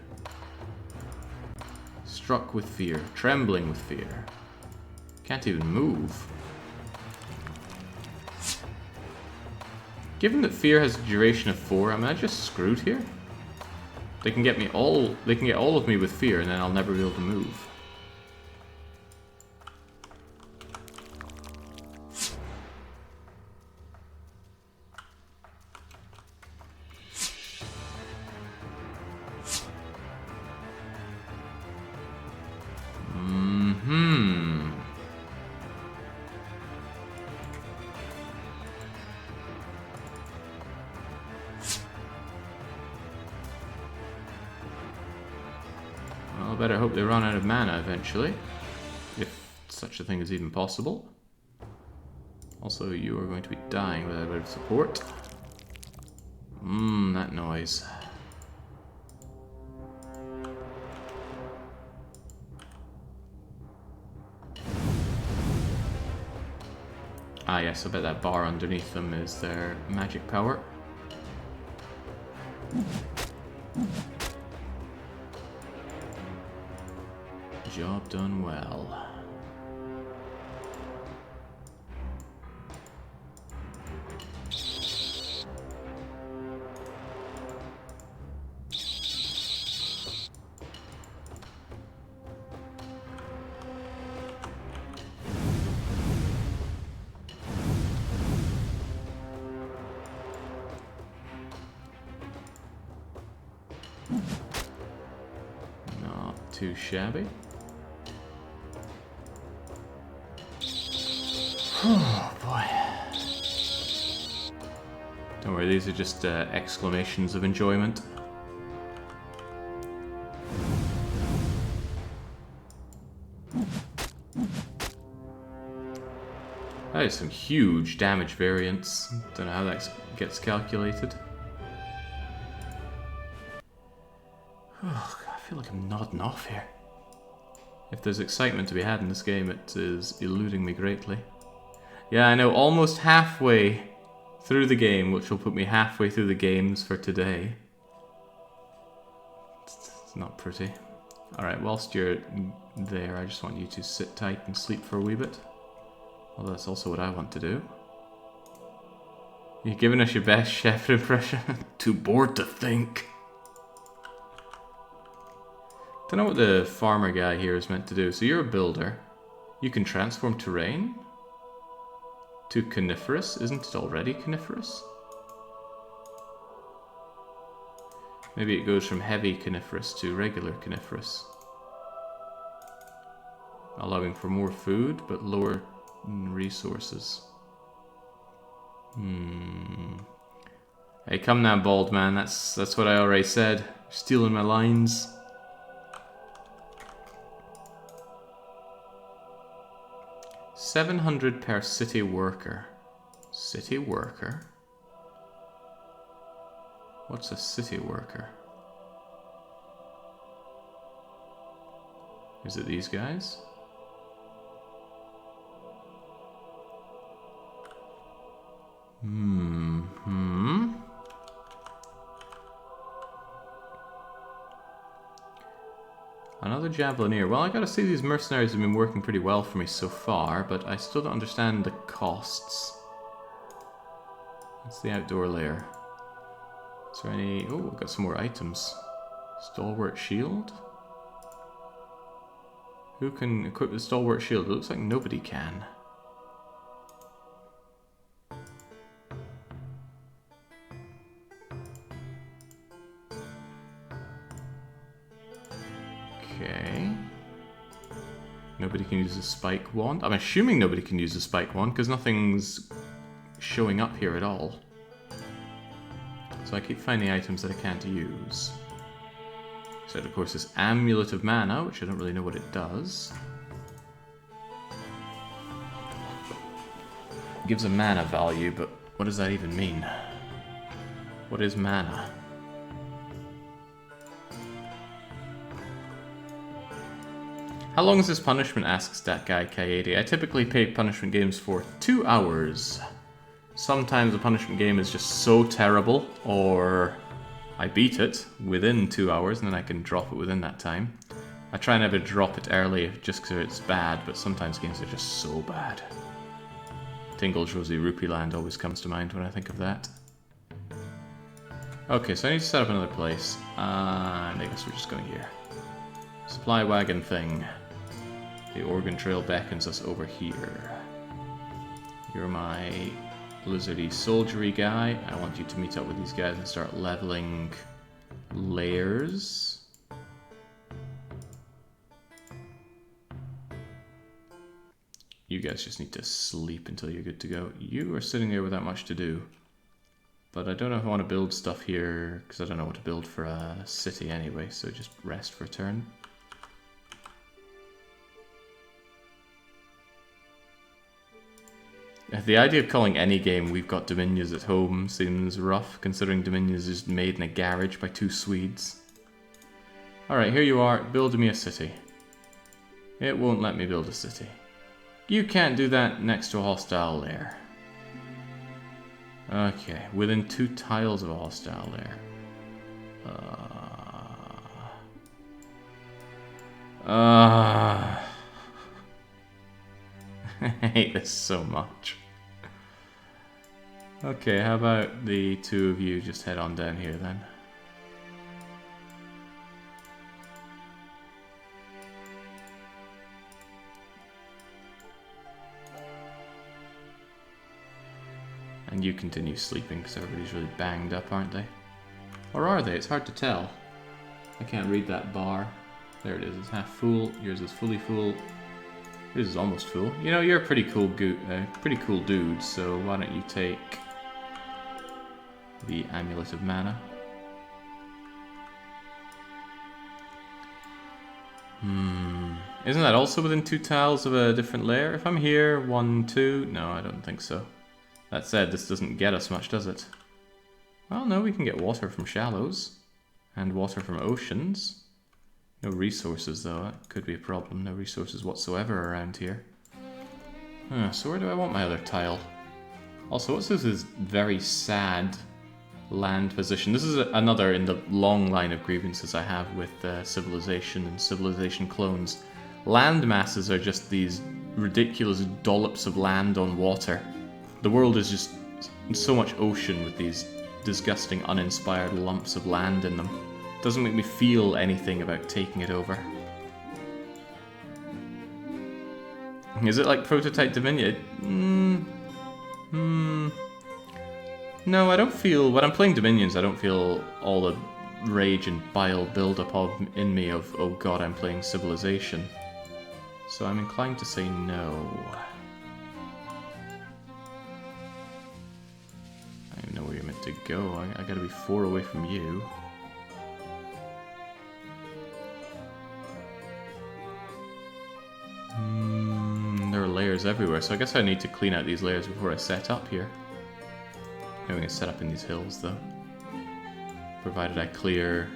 Struck with fear. Trembling with fear. Can't even move. Given that fear has a duration of 4, am I just screwed here? They can get me all. They can get all of me with fear, and then I'll never be able to move. Well, I better hope they run out of mana eventually, if such a thing is even possible. Also, you are going to be dying without a bit of support. That noise. Ah yes, I bet that bar underneath them is their magic power. Job done well. Not too shabby. Oh boy. Don't worry, these are just exclamations of enjoyment. That is some huge damage variance. Don't know how that gets calculated. Oh, I feel like I'm nodding off here. If there's excitement to be had in this game, it is eluding me greatly. Yeah, I know, almost halfway through the game, which will put me halfway through the games for today. It's not pretty. Alright, whilst you're there, I just want you to sit tight and sleep for a wee bit. Well, that's also what I want to do. You're giving us your best chef impression? Too bored to think. Don't know what the farmer guy here is meant to do. So you're a builder. You can transform terrain to coniferous. Isn't it already coniferous? Maybe it goes from heavy coniferous to regular coniferous. Allowing for more food, but lower resources. Hey, come now, bald man. That's what I already said. You're stealing my lines. $700 per city worker. City worker? What's a city worker? Is it these guys? Another Javelineer. Well, I gotta say these mercenaries have been working pretty well for me so far, but I still don't understand the costs. That's the outdoor layer. Is there any... Oh, we've got some more items. Stalwart shield? Who can equip the stalwart shield? It looks like nobody can. Okay. Nobody can use the spike wand. I'm assuming nobody can use the spike wand because nothing's showing up here at all. So I keep finding items that I can't use. So of course this Amulet of Mana, which I don't really know what it does. It gives a mana value, but what does that even mean? What is mana? How long is this punishment, asks that guy K80. I typically play punishment games for 2 hours. Sometimes a punishment game is just so terrible, or I beat it within 2 hours and then I can drop it within that time. I try never to drop it early just because it's bad, but sometimes games are just so bad. Tingle's Rosy Rupee Land always comes to mind when I think of that. Okay, so I need to set up another place, and I guess we're just going here. Supply wagon thing. The Oregon Trail beckons us over here. You're my lizardy soldiery guy. I want you to meet up with these guys and start leveling layers. You guys just need to sleep until you're good to go. You are sitting there without much to do. But I don't know if I want to build stuff here, because I don't know what to build for a city anyway, so just rest for a turn. The idea of calling any game We've Got Dominions at Home seems rough, considering Dominions is made in a garage by two Swedes. Alright, here you are, build me a city. It won't let me build a city. You can't do that next to a hostile lair. Okay, within 2 tiles of a hostile lair. I hate this so much. Okay, how about the 2 of you just head on down here then? And you continue sleeping because everybody's really banged up, aren't they? Or are they? It's hard to tell. I can't read that bar. There it is, it's half full. Yours is fully full. Yours is almost full. You know, you're a pretty cool dude, so why don't you take the Amulet of Mana? Isn't that also within 2 tiles of a different layer? If I'm here, 1, 2... No, I don't think so. That said, this doesn't get us much, does it? Well, no, we can get water from shallows. And water from oceans. No resources, though. That could be a problem. No resources whatsoever around here. So where do I want my other tile? Also, what's this very sad land position? This is another in the long line of grievances I have with Civilization and Civilization clones. Land masses are just these ridiculous dollops of land on water. The world is just so much ocean with these disgusting, uninspired lumps of land in them. Doesn't make me feel anything about taking it over. Is it like Prototype Dominion? No, I don't feel... When I'm playing Dominions, I don't feel all the rage and bile build-up in me of, oh god, I'm playing Civilization. So I'm inclined to say no. I don't know where you're meant to go. I gotta be 4 away from you. There are layers everywhere, so I guess I need to clean out these layers before I set up here. I'm going to set up in these hills, though. Provided I clear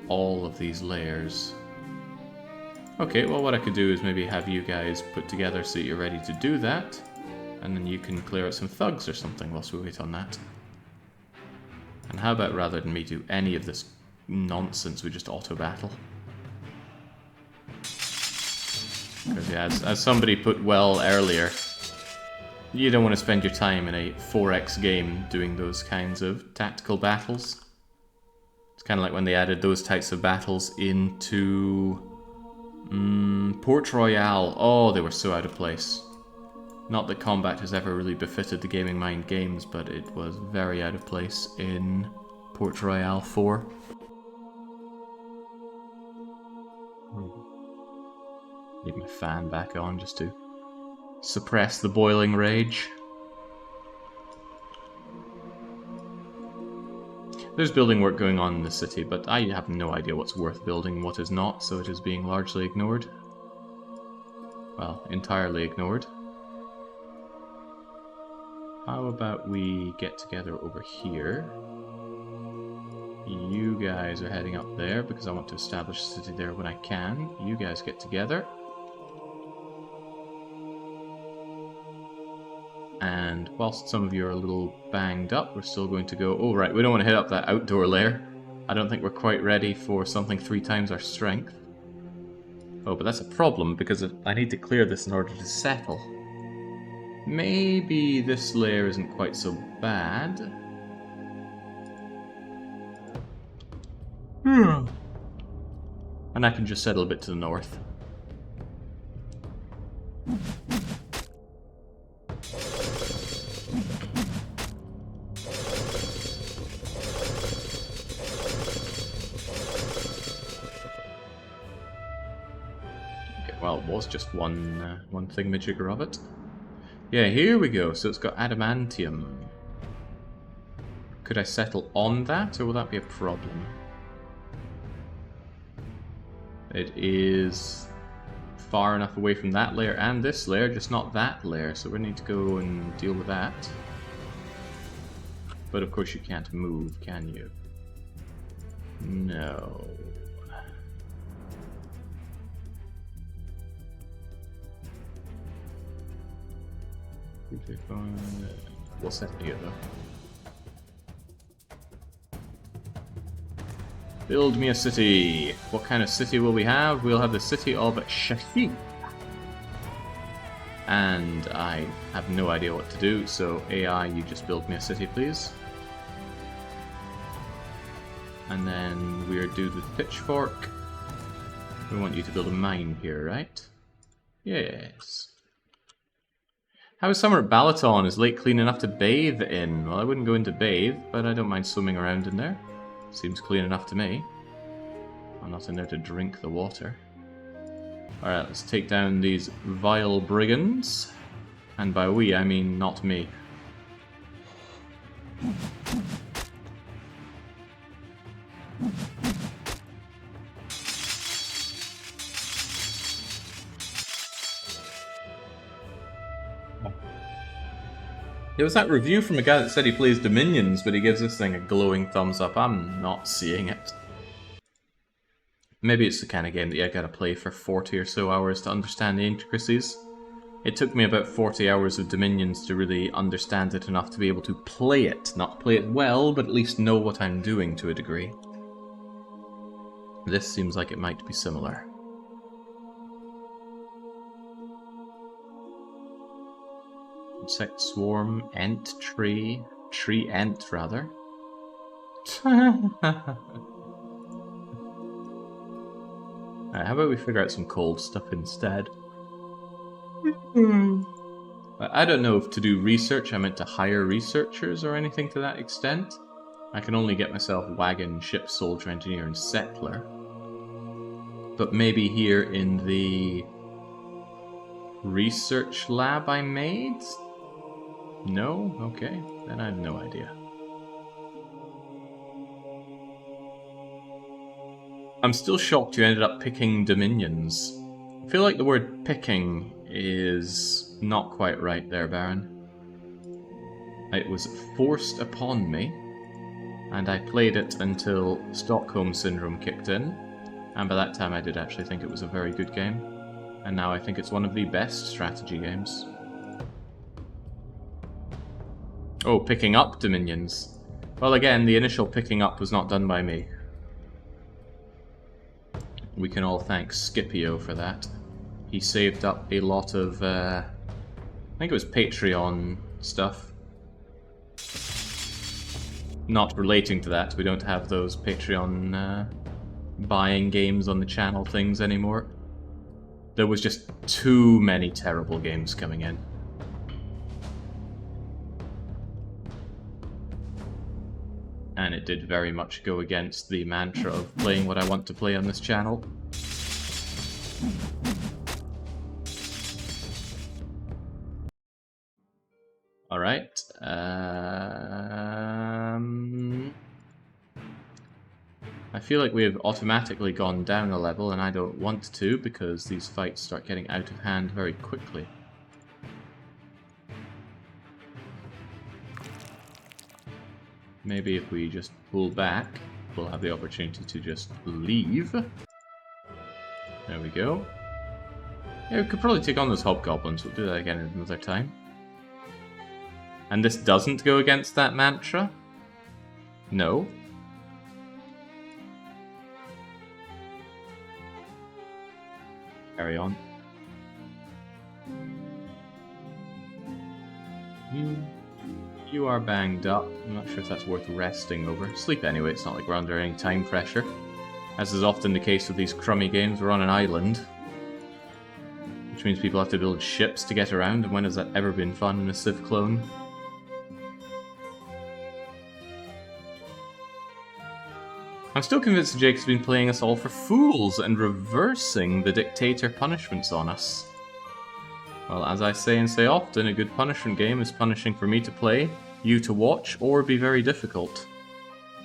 all of these layers. Okay, well what I could do is maybe have you guys put together so you're ready to do that. And then you can clear out some thugs or something whilst we wait on that. And how about rather than me do any of this nonsense, we just auto-battle? Because yeah, as somebody put well earlier, you don't want to spend your time in a 4x game doing those kinds of tactical battles. It's kind of like when they added those types of battles into Port Royale. Oh, they were so out of place. Not that combat has ever really befitted the Gaming Mind games, but it was very out of place in Port Royale 4. Leave my fan back on just to suppress the boiling rage. There's building work going on in the city, but I have no idea what's worth building and what is not, so it is being largely ignored. Well, entirely ignored. How about we get together over here? You guys are heading up there because I want to establish a city there when I can. You guys get together. And whilst some of you are a little banged up, we're still going to go... Oh, right, we don't want to hit up that outdoor lair. I don't think we're quite ready for something 3 times our strength. Oh, but that's a problem because I need to clear this in order to settle. Maybe this layer isn't quite so bad. And I can just settle a bit to the north. Okay, well, it was just one thingamajigger of it. Yeah, here we go. So it's got adamantium. Could I settle on that, or will that be a problem? It is far enough away from that layer and this layer, just not that layer, so we need to go and deal with that. But of course you can't move, can you? No. We'll set it here though. Build me a city. What kind of city will we have? We'll have the city of Shashi. And I have no idea what to do, so AI, you just build me a city, please. And then we'll do the pitchfork. We want you to build a mine here, right? Yes. How is summer at Balaton? Is lake clean enough to bathe in? Well, I wouldn't go in to bathe, but I don't mind swimming around in there. Seems clean enough to me. I'm not in there to drink the water. Alright, let's take down these vile brigands. And by we, I mean not me. There was that review from a guy that said he plays Dominions, but he gives this thing a glowing thumbs up. I'm not seeing it. Maybe it's the kind of game that you gotta play for 40 or so hours to understand the intricacies. It took me about 40 hours of Dominions to really understand it enough to be able to play it. Not play it well, but at least know what I'm doing to a degree. This seems like it might be similar. Insect swarm, ant tree, tree ant rather. Alright, how about we figure out some cold stuff instead? I don't know if to do research I meant to hire researchers or anything to that extent. I can only get myself wagon, ship, soldier, engineer, and settler. But maybe here in the research lab I made? No? Okay, then I have no idea. I'm still shocked you ended up picking Dominions. I feel like the word picking is not quite right there, Baron. It was forced upon me, and I played it until Stockholm Syndrome kicked in, and by that time I did actually think it was a very good game, and now I think it's one of the best strategy games. Oh, picking up Dominions. Well, again, the initial picking up was not done by me. We can all thank Scipio for that. He saved up a lot of, I think it was Patreon stuff. Not relating to that, we don't have those Patreon buying games on the channel things anymore. There was just too many terrible games coming in. And it did very much go against the mantra of playing what I want to play on this channel. Alright. I feel like we have automatically gone down a level, and I don't want to because these fights start getting out of hand very quickly. Maybe if we just pull back, we'll have the opportunity to just leave. There we go. Yeah, we could probably take on those hobgoblins. We'll do that again another time. And this doesn't go against that mantra? No. Carry on. You are banged up. I'm not sure if that's worth resting over. Sleep anyway, it's not like we're under any time pressure. As is often the case with these crummy games, we're on an island. Which means people have to build ships to get around, and when has that ever been fun in a Civ clone? I'm still convinced Jake's been playing us all for fools and reversing the dictator punishments on us. Well, as I say and say often, a good punishment game is punishing for me to play, you to watch, or be very difficult.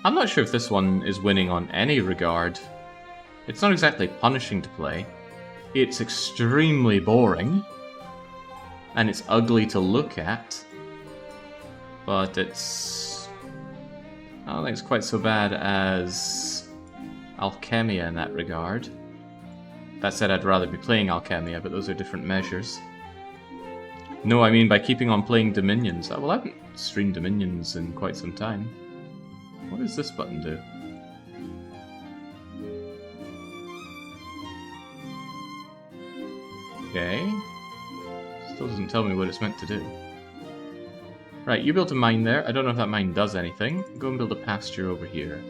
I'm not sure if this one is winning on any regard. It's not exactly punishing to play. It's extremely boring. And it's ugly to look at. But it's... I don't think it's quite so bad as Alchemia in that regard. That said, I'd rather be playing Alchemia, but those are different measures. No, I mean by keeping on playing Dominions. Well, I haven't streamed Dominions in quite some time. What does this button do? Okay. Still doesn't tell me what it's meant to do. Right, you built a mine there. I don't know if that mine does anything. Go and build a pasture over here.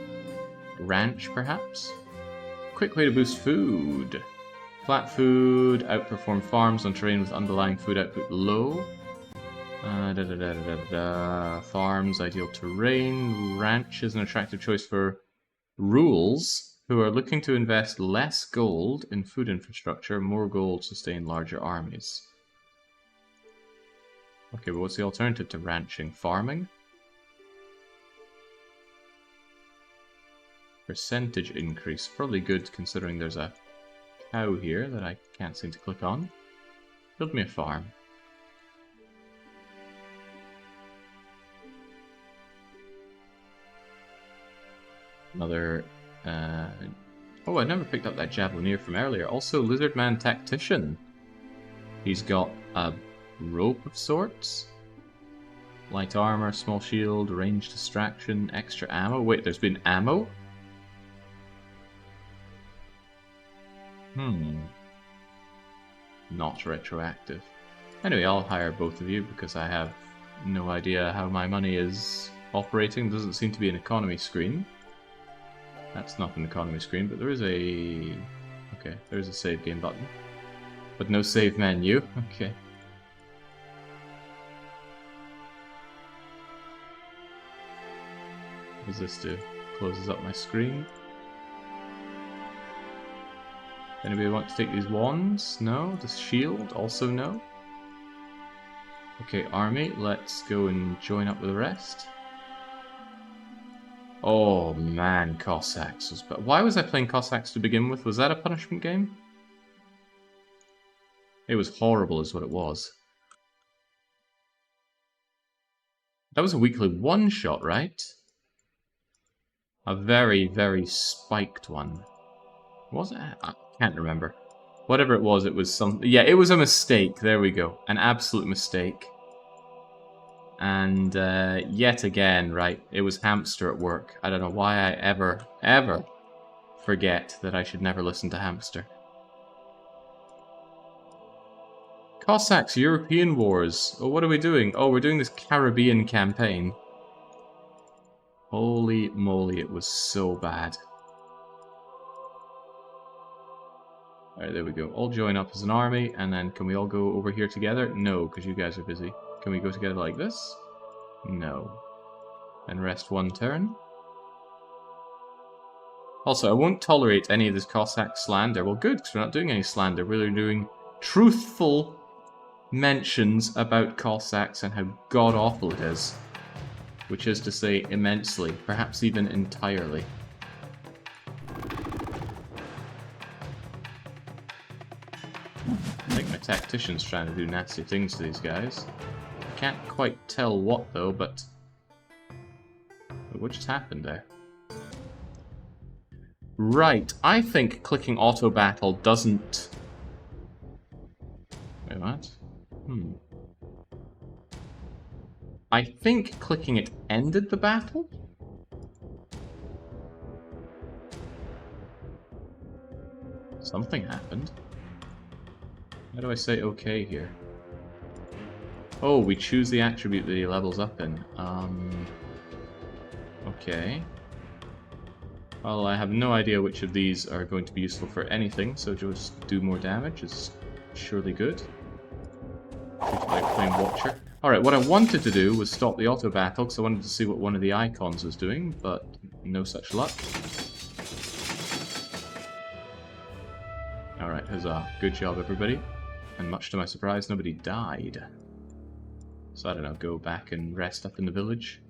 Ranch, perhaps? Quick way to boost food. Flat food, outperform farms on terrain with underlying food output low. Farms, ideal terrain. Ranch is an attractive choice for rules who are looking to invest less gold in food infrastructure, more gold to sustain larger armies. Okay, but what's the alternative to ranching? Farming? Percentage increase. Probably good considering there's a cow here that I can't seem to click on. Build me a farm. Another... Oh, I never picked up that Javelinier from earlier. Also, Lizardman Tactician. He's got a rope of sorts. Light armor, small shield, range distraction, extra ammo. Wait, there's been ammo? Not retroactive. Anyway, I'll hire both of you because I have no idea how my money is operating. There doesn't seem to be an economy screen. That's not an economy screen, but there is a... Okay, there's a save game button. But no save menu. Okay. What does this do? Closes up my screen. Anybody want to take these wands? No? The shield? Also no? Okay, army, let's go and join up with the rest. Oh man, Cossacks was bad. Why was I playing Cossacks to begin with? Was that a punishment game? It was horrible is what it was. That was a weekly one-shot, right? A very, very spiked one. Was it? I can't remember. Whatever it was some... Yeah, it was a mistake. There we go. An absolute mistake. And yet again, right, it was Hamster at work. I don't know why I ever forget that I should never listen to Hamster. Cossacks, European Wars. Oh, what are we doing? Oh, we're doing this Caribbean campaign. Holy moly, it was so bad. Alright, there we go. All join up as an army, and then can we all go over here together? No, because you guys are busy. Can we go together like this? No. And rest one turn. Also, I won't tolerate any of this Cossack slander. Well, good, because we're not doing any slander. We're doing truthful mentions about Cossacks and how god-awful it is. Which is to say, immensely. Perhaps even entirely. I think my tactician's trying to do nasty things to these guys. Can't quite tell what though, but... What just happened there? Right, I think clicking auto battle doesn't... Wait, what? I think clicking it ended the battle? Something happened. How do I say okay here? Oh, we choose the attribute that he levels up in. Okay. Well, I have no idea which of these are going to be useful for anything, so just do more damage is surely good. Like Flame Watcher. Alright, what I wanted to do was stop the auto battle, because I wanted to see what one of the icons was doing, but no such luck. Alright, huzzah. Good job, everybody. And much to my surprise, nobody died. So I don't know, go back and rest up in the village.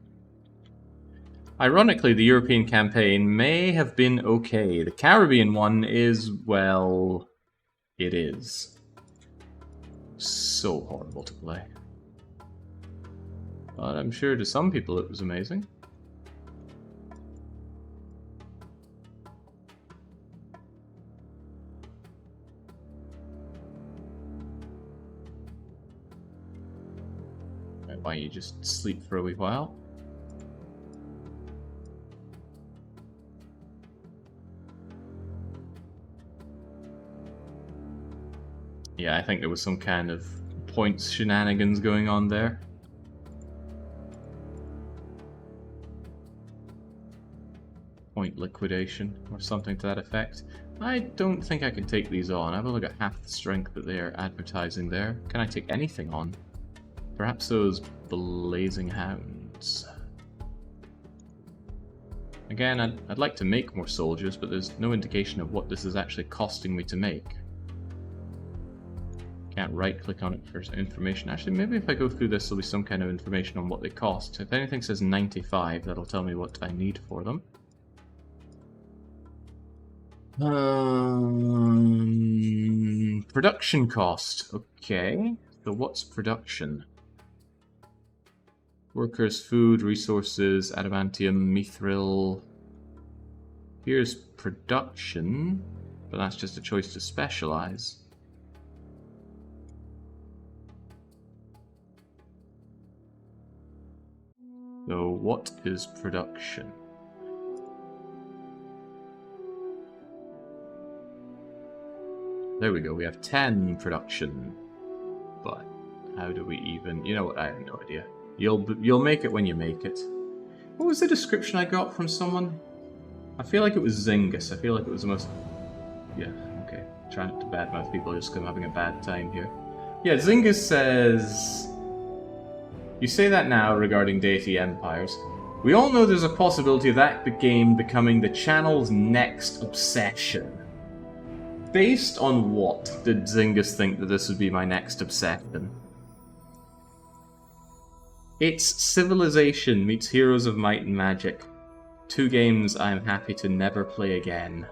Ironically, the European campaign may have been okay. The Caribbean one is, well, it is. So horrible to play. But I'm sure to some people it was amazing. Why don't you just sleep for a wee while? Yeah, I think there was some kind of points shenanigans going on there. Point liquidation, or something to that effect. I don't think I can take these on. I've only got half the strength that they are advertising there. Can I take anything on? Perhaps those blazing hounds. Again, I'd like to make more soldiers, but there's no indication of what this is actually costing me to make. Can't right-click on it for information. Actually, maybe if I go through this, there'll be some kind of information on what they cost. If anything says 95, that'll tell me what I need for them. Production cost. Okay, so what's production? Workers, food, resources, adamantium, mithril. Here's production, but that's just a choice to specialize. So what is production? There we go, we have 10 production. But how do we even... You know what, I have no idea. You'll make it when you make it. What was the description I got from someone? I feel like it was Zingus. I feel like it was the most... Yeah, okay. Trying not to badmouth people just because I'm having a bad time here. Yeah, Zingus says... You say that now regarding Deity Empires. We all know there's a possibility of that game becoming the channel's next obsession. Based on what did Zingus think that this would be my next obsession? It's Civilization meets Heroes of Might and Magic. Two games I am happy to never play again.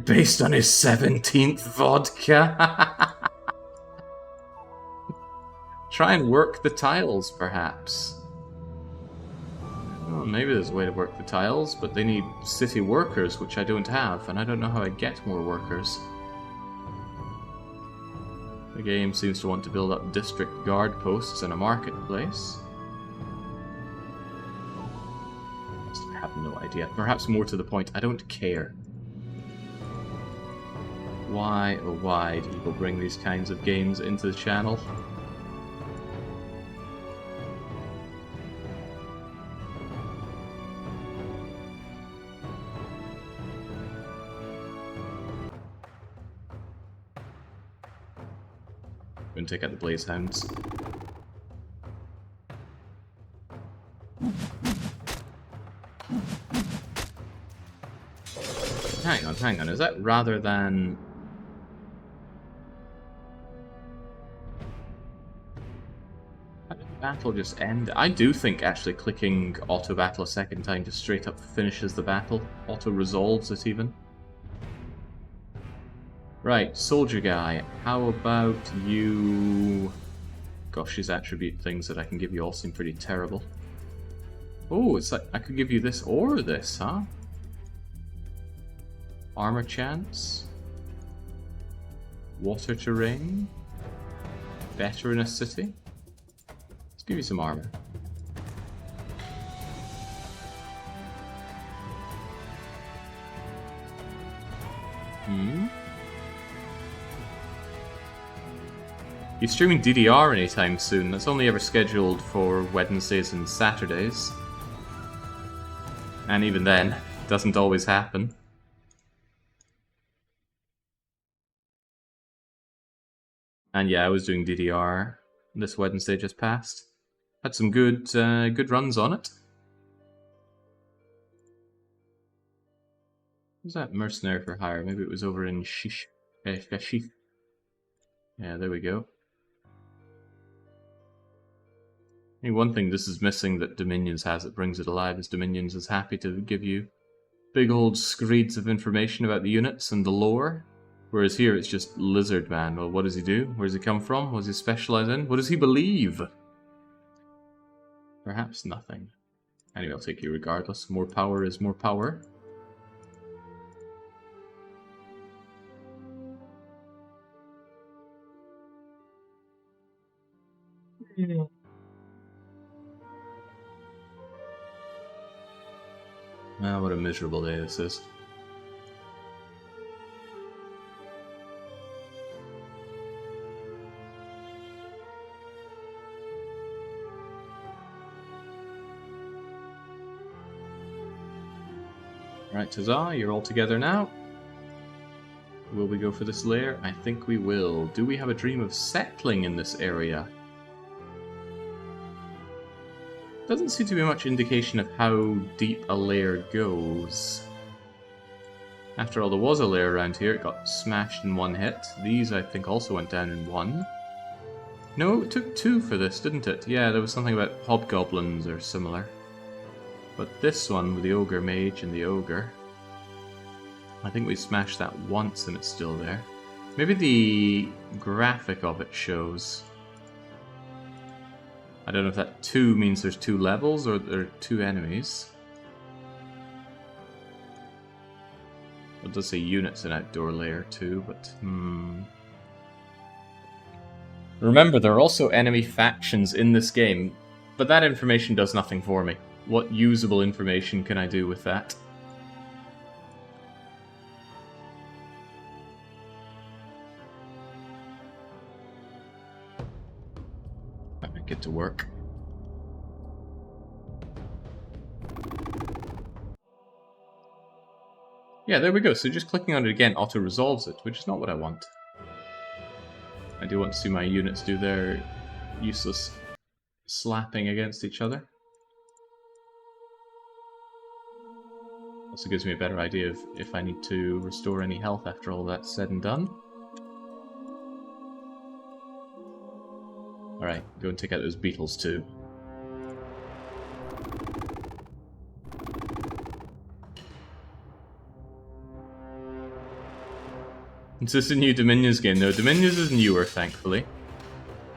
Based on his 17th vodka? Try and work the tiles, perhaps. Well, maybe there's a way to work the tiles, but they need city workers, which I don't have, and I don't know how I get more workers. The game seems to want to build up district guard posts and a marketplace. I have no idea. Perhaps more to the point, I don't care. Why, oh why do people bring these kinds of games into the channel? I'm gonna take out the Blaze Hounds. Hang on, is that rather than... How did the battle just end? I do think actually clicking auto battle a second time just straight up finishes the battle. Auto resolves it even. Right, soldier guy, how about you... Gosh, his attribute things that I can give you all seem pretty terrible. Oh, it's like I could give you this or this, huh? Armor chance. Water terrain. Better in a city. Let's give you some armor. Hmm? He's streaming DDR anytime soon. That's only ever scheduled for Wednesdays and Saturdays. And even then, it doesn't always happen. And yeah, I was doing DDR this Wednesday just past. Had some good good runs on it. What was that mercenary for hire? Maybe it was over in Shishif. Yeah, there we go. I mean, one thing this is missing that Dominions has that brings it alive is Dominions is happy to give you big old screeds of information about the units and the lore. Whereas here it's just Lizard Man. Well, what does he do? Where does he come from? What does he specialize in? What does he believe? Perhaps nothing. Anyway, I'll take you regardless. More power is more power. Ah, what a miserable day this is. Right, Tazah, you're all together now. Will we go for this lair? I think we will. Do we have a dream of settling in this area? Doesn't seem to be much indication of how deep a lair goes. After all, there was a lair around here. It got smashed in one hit. These, I think, also went down in one. No, it took two for this, didn't it? Yeah, there was something about hobgoblins or similar. But this one, with the ogre mage and the ogre, I think we smashed that once and it's still there. Maybe the graphic of it shows. I don't know if that 2 means there's 2 levels or there are 2 enemies. It does say units in outdoor layer too, but Remember, there are also enemy factions in this game, but that information does nothing for me. What usable information can I do with that? I might get to work. Yeah, there we go. So just clicking on it again auto-resolves it, which is not what I want. I do want to see my units do their useless slapping against each other. Also gives me a better idea of if I need to restore any health after all that's said and done. Alright, go and take out those beetles too. Is this a new Dominions game? No, Dominions is newer, thankfully.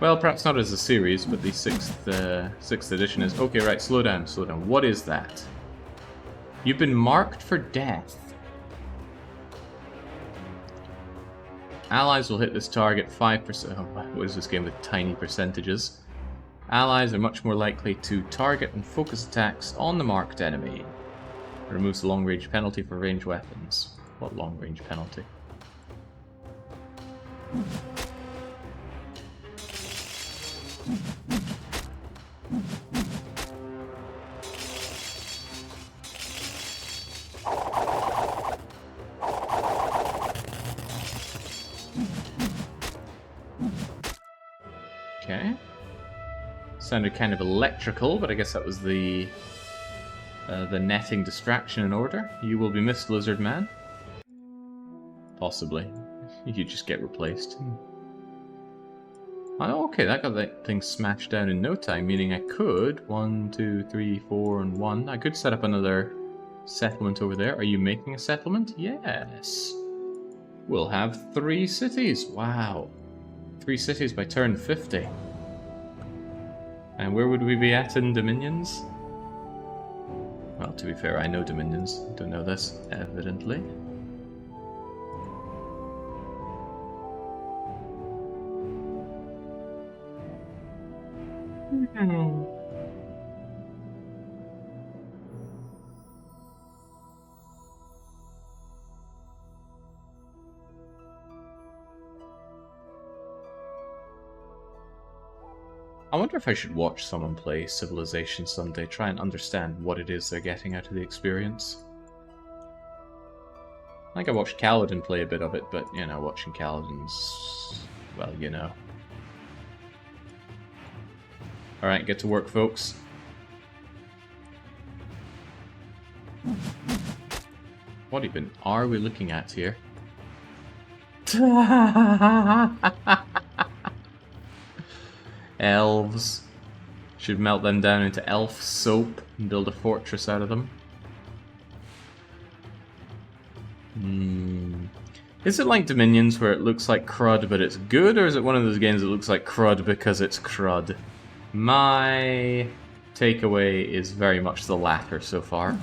Well, perhaps not as a series, but the 6th edition is... Okay, right, slow down, slow down. What is that? You've been marked for death. Allies will hit this target 5%... Oh, what is this game with tiny percentages? Allies are much more likely to target and focus attacks on the marked enemy. It removes the long-range penalty for ranged weapons. What long-range penalty? Okay. Sounded kind of electrical, but I guess that was the netting distraction in order. You will be missed, Lizard Man. Possibly. You just get replaced. Oh, okay, that got that thing smashed down in no time, meaning I could... 1, 2, 3, 4, and 1. I could set up another settlement over there. Are you making a settlement? Yes. We'll have 3 cities. Wow. 3 cities by turn 50. And where would we be at in Dominions? Well, to be fair, I know Dominions. I don't know this, evidently. wonder if I should watch someone play Civilization someday, try and understand what it is they're getting out of the experience. I think I watched Kaladin play a bit of it, but, you know, watching Kaladin's... well, you know. Alright, get to work, folks. What even are we looking at here? Elves. Should melt them down into elf soap and build a fortress out of them. Is it like Dominions where it looks like crud but it's good, or is it one of those games that looks like crud because it's crud? My takeaway is very much the latter so far.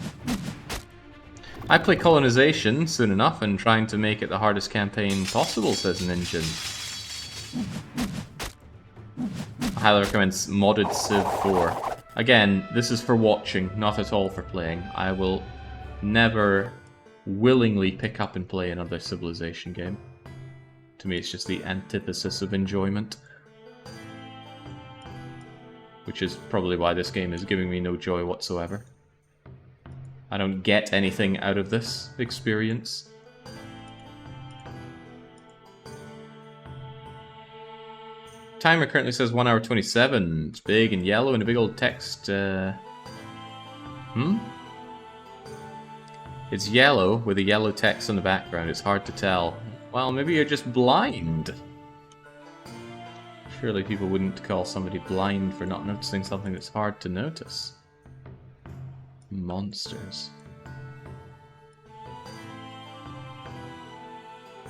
I play Colonization soon enough and trying to make it the hardest campaign possible, says Ninjin. I highly recommend modded Civ 4. Again, this is for watching, not at all for playing. I will never willingly pick up and play another Civilization game. To me, it's just the antithesis of enjoyment. Which is probably why this game is giving me no joy whatsoever. I don't get anything out of this experience. Timer currently says 1 hour 27. It's big and yellow and a big old text. It's yellow with a yellow text on the background. It's hard to tell. Well, maybe you're just blind. Surely people wouldn't call somebody blind for not noticing something that's hard to notice. Monsters.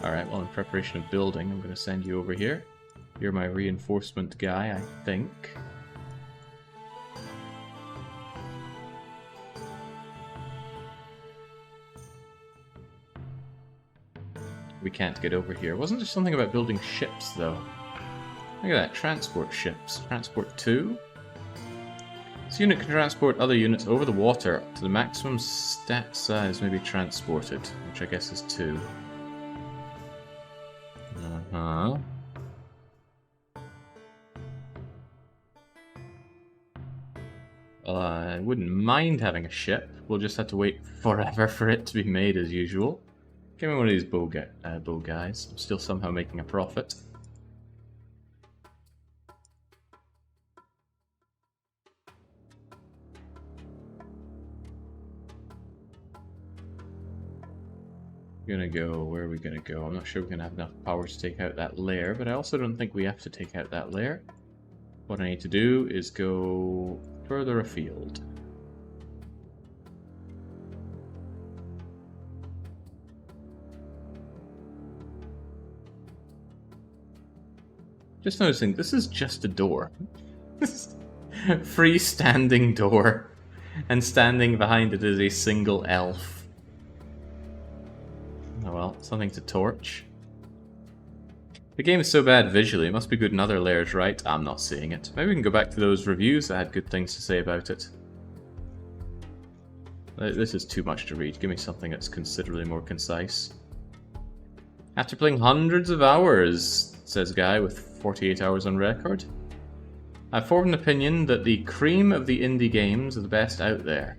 Alright, well, in preparation of building, I'm going to send you over here. You're my reinforcement guy, I think. We can't get over here. Wasn't there something about building ships, though? Look at that, transport ships. Transport 2? This unit can transport other units over the water to the maximum stat size may be transported, which I guess is 2. Uh-huh. Well, I wouldn't mind having a ship. We'll just have to wait forever for it to be made as usual. Give me one of these bow guys. I'm still somehow making a profit. Gonna go, where are we gonna go? I'm not sure we're gonna have enough power to take out that lair, but I also don't think we have to take out that lair. What I need to do is go further afield. Just noticing, this is just a door. Freestanding door. And standing behind it is a single elf. Oh well, something to torch. The game is so bad visually, it must be good in other layers, right? I'm not seeing it. Maybe we can go back to those reviews that had good things to say about it. This is too much to read. Give me something that's considerably more concise. After playing hundreds of hours, says Guy with 48 hours on record, I've formed an opinion that the cream of the indie games are the best out there.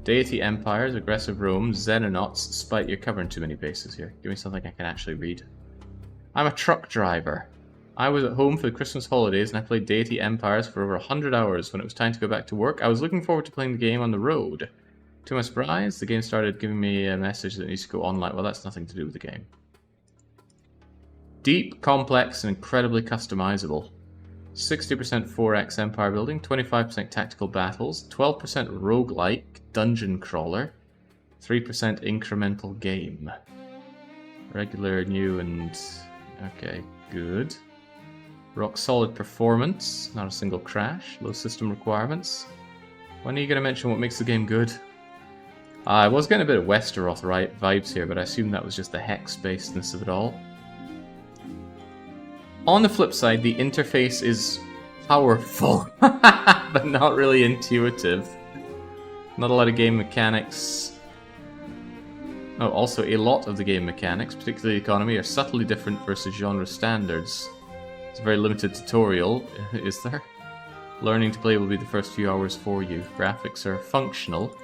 Deity Empires, Aggressive Rome, Xenonauts, Spite, you're covering too many bases here. Give me something I can actually read. I'm a truck driver. I was at home for the Christmas holidays and I played Deity Empires for over 100 hours. When it was time to go back to work, I was looking forward to playing the game on the road. To my surprise, the game started giving me a message that it needs to go online. Well, that's nothing to do with the game. Deep, complex, and incredibly customizable. 60% 4x empire building, 25% tactical battles, 12% roguelike, dungeon crawler, 3% incremental game. Regular, new, and... okay, good. Rock solid performance, not a single crash, low system requirements. When are you going to mention what makes the game good? I was getting a bit of Westeroth vibes here, but I assume that was just the hex-basedness of it all. On the flip side, the interface is powerful, but not really intuitive. Not a lot of game mechanics. Oh, also a lot of the game mechanics, particularly the economy, are subtly different versus genre standards. It's a very limited tutorial, is there? Learning to play will be the first few hours for you. Graphics are functional.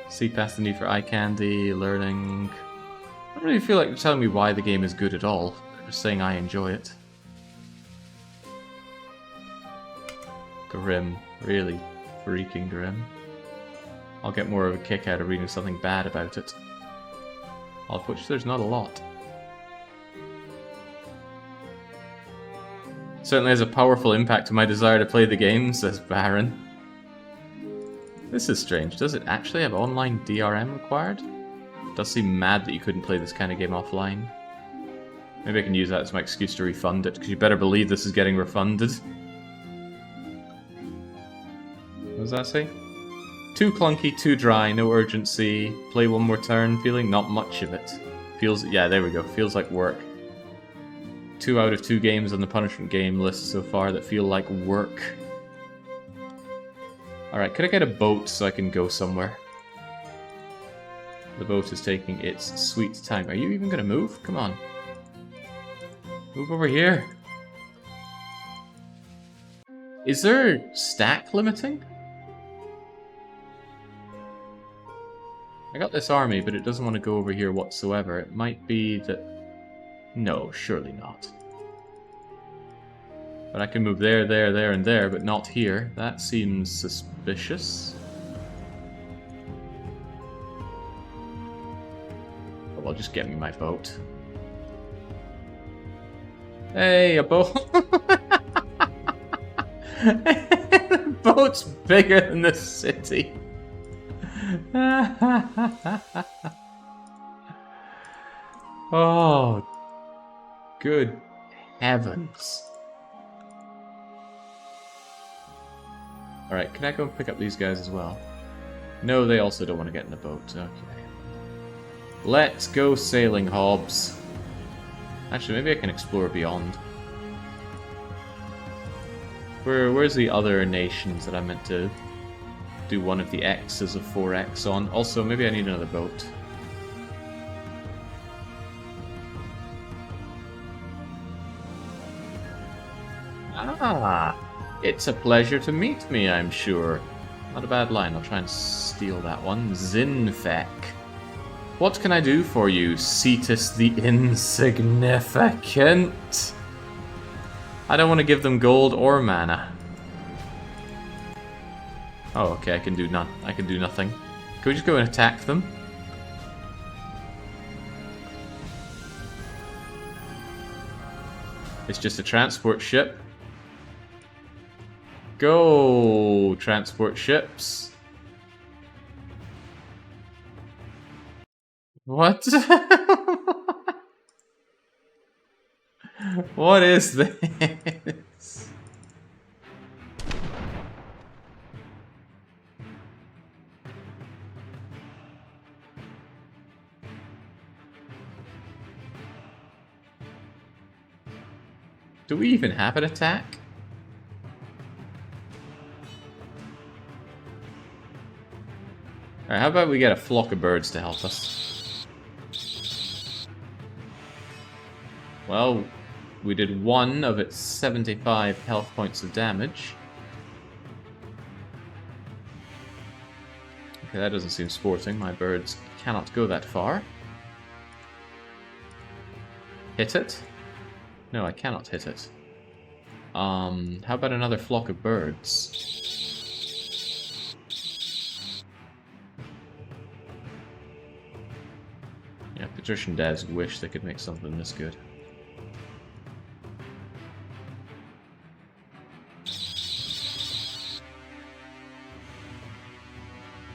See past the need for eye candy, learning... I don't really feel like you're telling me why the game is good at all. They're just saying I enjoy it. Grim. Really freaking grim. I'll get more of a kick out of reading something bad about it. Of which there's not a lot. Certainly has a powerful impact on my desire to play the game, says Baron. This is strange. Does it actually have online DRM required? It does seem mad that you couldn't play this kind of game offline. Maybe I can use that as my excuse to refund it, because you better believe this is getting refunded. What does that say? Too clunky, too dry, no urgency. Play one more turn, feeling not much of it. Feels, yeah, there we go. Feels like work. 2 out of 2 games on the punishment game list so far that feel like work. Alright, could I get a boat so I can go somewhere? The boat is taking its sweet time. Are you even going to move? Come on. Move over here. Is there stack limiting? I got this army, but it doesn't want to go over here whatsoever. It might be that... No, surely not. But I can move there, there, there, and there, but not here. That seems suspicious. Oh, well, just get me my boat. Hey, a boat! The boat's bigger than the city. Oh, good heavens. Alright, can I go and pick up these guys as well? No, they also don't want to get in the boat. Okay. Let's go sailing, Hobbs. Actually, maybe I can explore beyond. Where's the other nations that I meant to do one of the X's of 4X on? Also, maybe I need another boat. Ah, it's a pleasure to meet me, I'm sure. Not a bad line, I'll try and steal that one. Zinfek. What can I do for you, Cetus the Insignificant? I don't want to give them gold or mana. Oh, okay, I can do nothing. Can we just go and attack them? It's just a transport ship. Go, transport ships. What? What is this? Do we even have an attack? Alright, how about we get a flock of birds to help us? Well, we did 1 of its 75 health points of damage. Okay, that doesn't seem sporting. My birds cannot go that far. Hit it? No, I cannot hit it. How about another flock of birds? Yeah, patrician dads wish they could make something this good.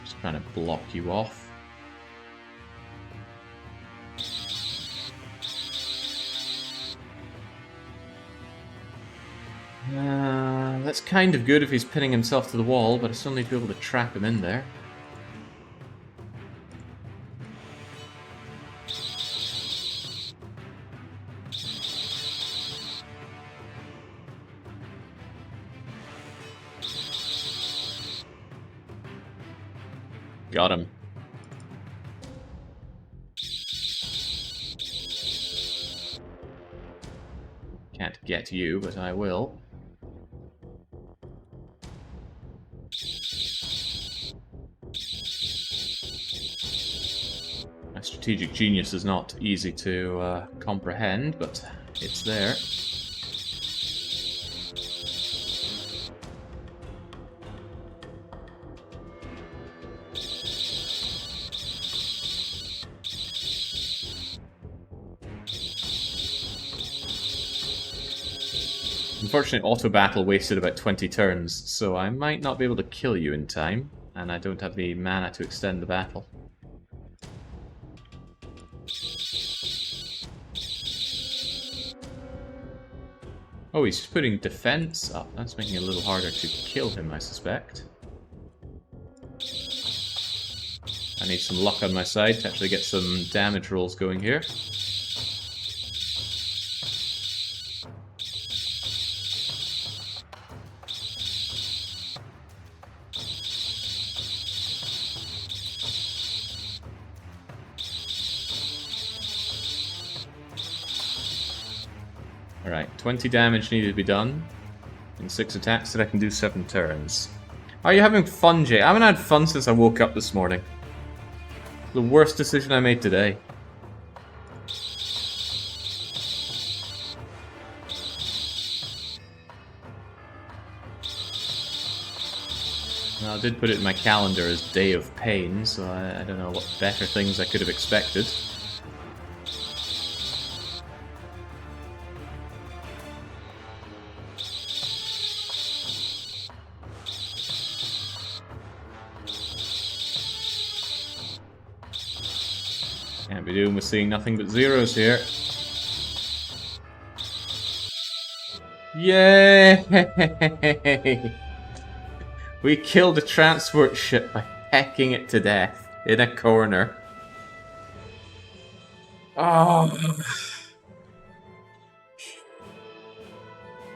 Just trying to block you off. That's kind of good if he's pinning himself to the wall, but I still need to be able to trap him in there. Got him. Can't get you, but I will. strategic genius is not easy to comprehend, but it's there. Unfortunately, auto battle wasted about 20 turns, so I might not be able to kill you in time, and I don't have the mana to extend the battle. Oh, he's putting defense up. That's making it a little harder to kill him, I suspect. I need some luck on my side to actually get some damage rolls going here. Alright, 20 damage needed to be done in 6 attacks that I can do 7 turns. Are you having fun, Jay? I haven't had fun since I woke up this morning. The worst decision I made today. Well, I did put it in my calendar as Day of Pain, so I don't know what better things I could have expected. Can't be doing with seeing nothing but zeros here. Yay! We killed a transport ship by hacking it to death in a corner. Oh.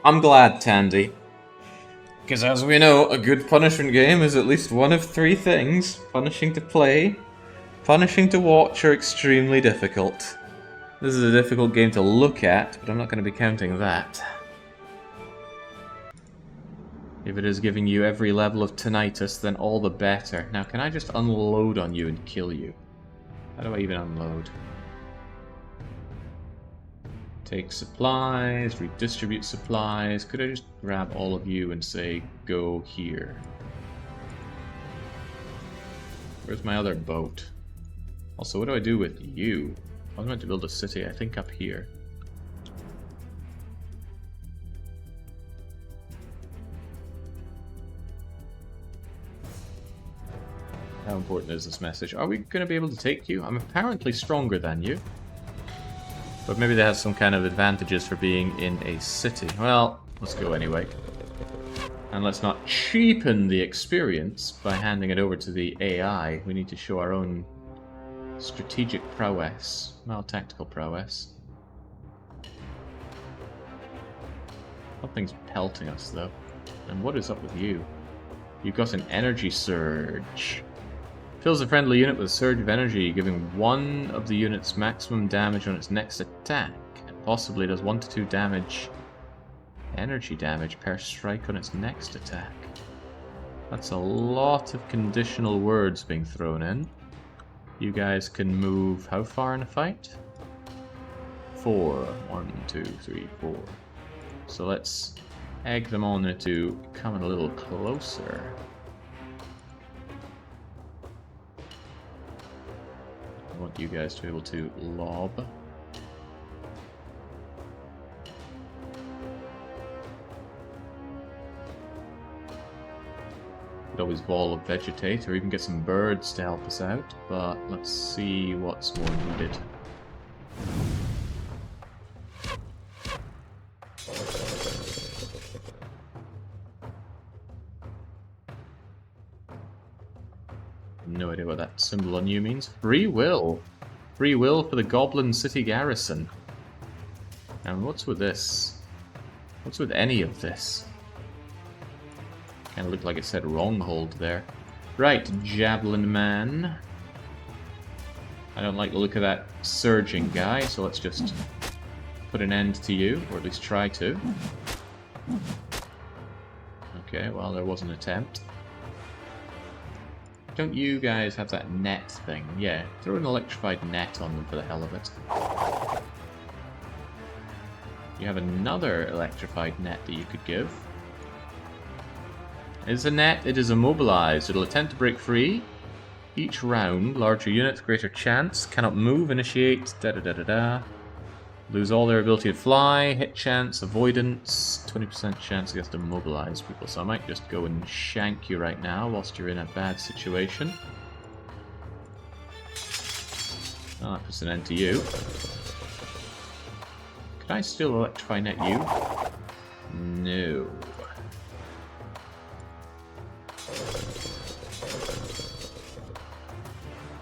I'm glad, Tandy. Because as we know, a good punishment game is at least one of 3 things. Punishing to play, punishing to watch, or extremely difficult. This is a difficult game to look at, but I'm not going to be counting that. If it is giving you every level of tinnitus, then all the better. Now, can I just unload on you and kill you? How do I even unload? Take supplies, redistribute supplies. Could I just grab all of you and say, go here? Where's my other boat? Also, what do I do with you? I was meant to build a city, I think up here. How important is this message? Are we going to be able to take you? I'm apparently stronger than you. But maybe that has some kind of advantages for being in a city. Well, let's go anyway. And let's not cheapen the experience by handing it over to the AI. We need to show our own strategic prowess. Well, tactical prowess. Something's pelting us, though. And what is up with you? You've got an energy surge. Fills a friendly unit with a surge of energy, giving one of the unit's maximum damage on its next attack. It possibly does 1 to 2 damage, energy damage per strike on its next attack. That's a lot of conditional words being thrown in. You guys can move how far in a fight? 4. 1, 2, 3, 4. So let's egg them on to come a little closer. I want you guys to be able to lob. Could always vol of vegetate or even get some birds to help us out, but let's see what's more needed. No idea what that symbol on you means. Free will! Free will for the Goblin City Garrison. And what's with this? What's with any of this? Kind of looked like it said wronghold there. Right, Javelin Man. I don't like the look of that surging guy, so let's just put an end to you, or at least try to. Okay, well, there was an attempt. don't you guys have that net thing? Yeah, throw an electrified net on them for the hell of it. You have another electrified net that you could give. Is a net, it is immobilized. It'll attempt to break free. Each round, larger units, greater chance. Cannot move, initiate, da-da-da-da-da. Lose all their ability to fly, hit chance, avoidance, 20% chance against immobilized people. So I might just go and shank you right now whilst you're in a bad situation. Oh, that puts an end to you. Could I still electrify net you? No.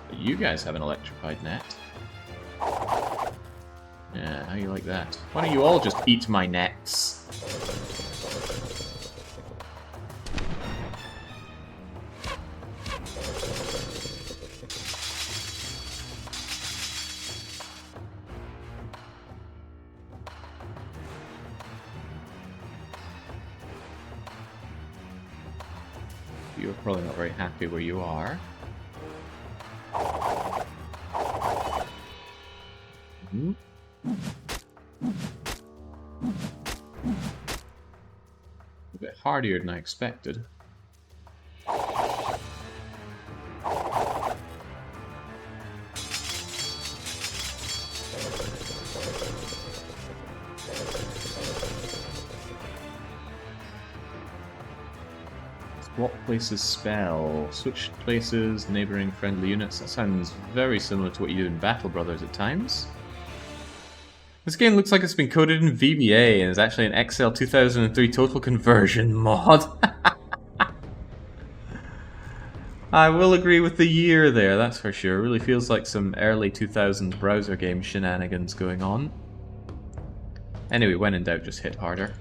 But you guys have an electrified net. Yeah, how you like that? Why don't you all just eat my nets? You're probably not very happy where you are. Mm-hmm. A bit hardier than I expected. Swap places spell. Switch places, neighboring friendly units. That sounds very similar to what you do in Battle Brothers at times. This game looks like it's been coded in VBA and is actually an XL 2003 total conversion mod. I will agree with the year there, that's for sure. It really feels like some early 2000s browser game shenanigans going on. Anyway, when in doubt, just hit harder.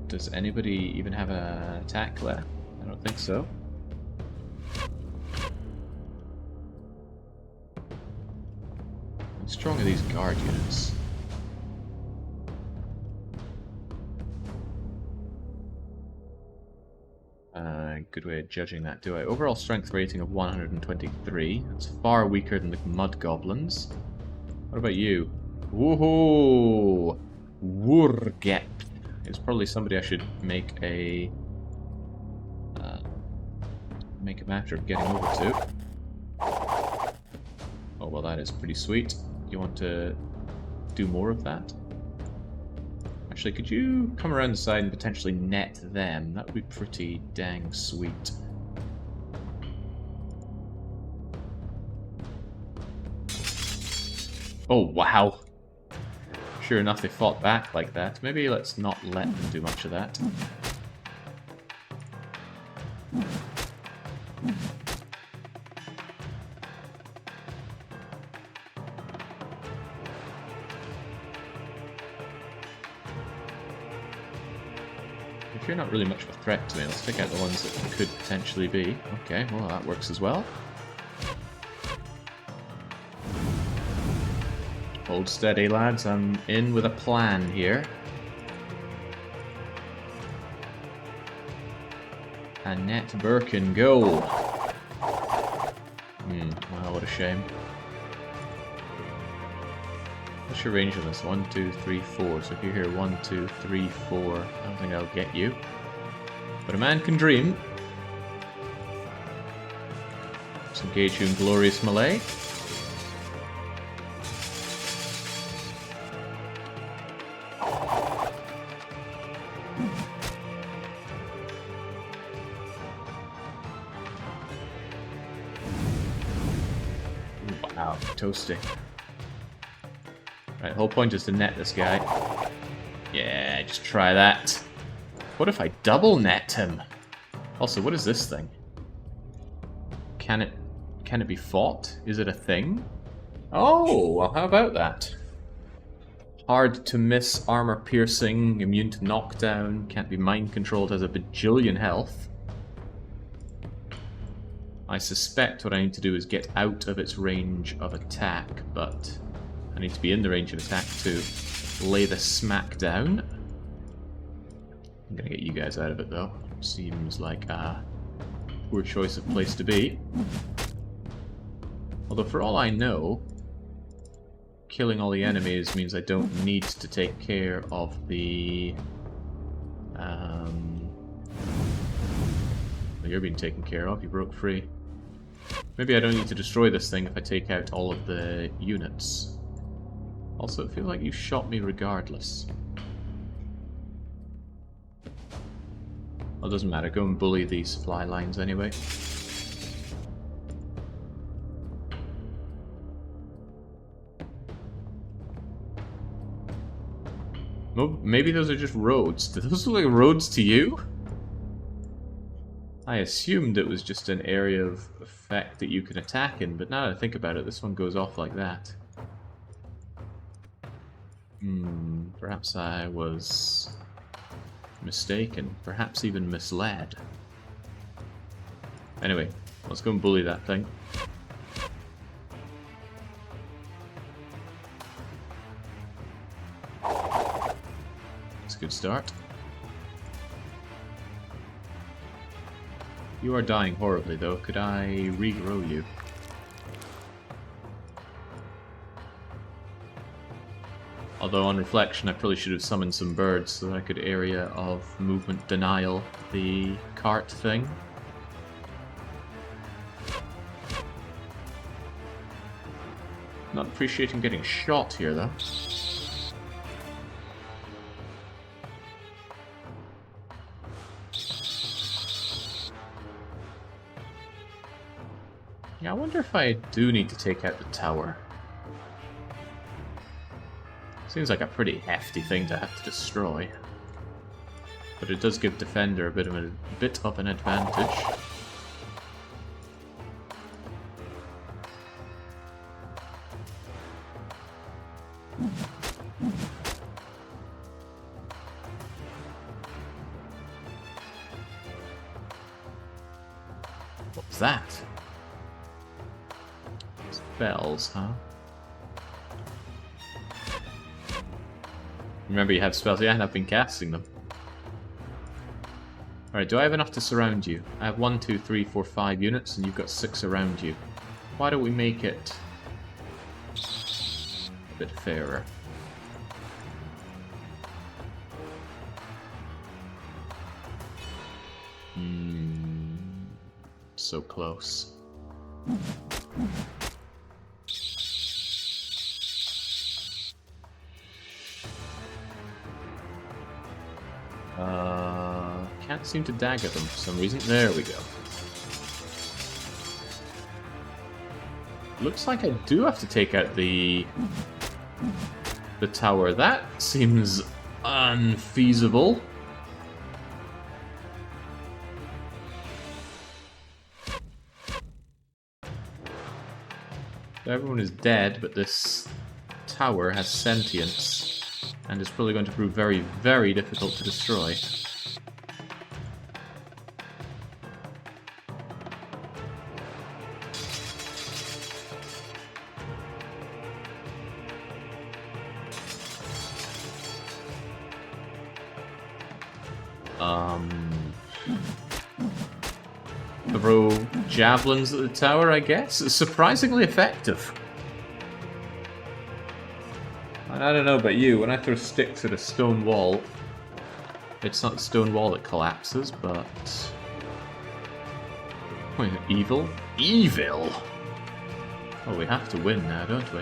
Does anybody even have an attack left? I don't think so. How strong are these guard units? Good way of judging that, do I? Overall strength rating of 123. That's far weaker than the mud goblins. What about you? Woohoo! Wurgep. It's probably somebody I should make a matter of getting over to. Oh well, that is pretty sweet. You want to do more of that? Actually, could you come around the side and potentially net them? That would be pretty dang sweet. Oh wow! Sure enough, they fought back like that. Maybe let's not let them do much of that. If you're not really much of a threat to me, let's take out the ones that could potentially be. Okay, well that works as well. Hold steady, lads. I'm in with a plan here. Annette Birkin, go! Wow, what a shame. What's your range on this? 1, 2, 3, 4. So if you're here 1, 2, 3, 4, I don't think I'll get you. But a man can dream. Let's engage you in glorious melee. Wow, toasty. Right, the whole point is to net this guy. Yeah, just try that. What if I double net him? Also, what is this thing? Can it be fought? Is it a thing? Oh, well, how about that? Hard to miss, armor piercing, immune to knockdown, can't be mind controlled, has a bajillion health. I suspect what I need to do is get out of its range of attack, but I need to be in the range of attack to lay the smack down. I'm gonna get you guys out of it though. seems like a poor choice of place to be. Although for all I know, killing all the enemies means I don't need to take care of the... Well, you're being taken care of, you broke free. Maybe I don't need to destroy this thing if I take out all of the units. Also, it feels like you shot me regardless. Well, it doesn't matter, go and bully these supply lines anyway. Maybe those are just roads. Do those look like roads to you? I assumed it was just an area of effect that you can attack in, but now that I think about it, this one goes off like that. Perhaps I was mistaken. Perhaps even misled. Anyway, let's go and bully that thing. That's a good start. You are dying horribly, though. Could I regrow you? Although, on reflection, I probably should have summoned some birds so that I could area of movement denial the cart thing. Not appreciating getting shot here, though. Yeah, I wonder if I do need to take out the tower. Seems like a pretty hefty thing to have to destroy. But it does give Defender a bit of an advantage. What's that? Spells, huh? Remember you have spells, yeah, and I've been casting them. Alright, do I have enough to surround you? I have 1, 2, 3, 4, 5 units, and you've got 6 around you. Why don't we make it a bit fairer? So close. Can't seem to dagger them for some reason. There we go. Looks like I do have to take out the tower. That seems unfeasible. Everyone is dead, but this tower has sentience, and it's probably going to prove very, very difficult to destroy. Throw javelins at the tower, I guess. It's surprisingly effective. I don't know about you, when I throw sticks at a stone wall, it's not the stone wall that collapses, but... Wait, evil? Evil? Oh, we have to win now, don't we?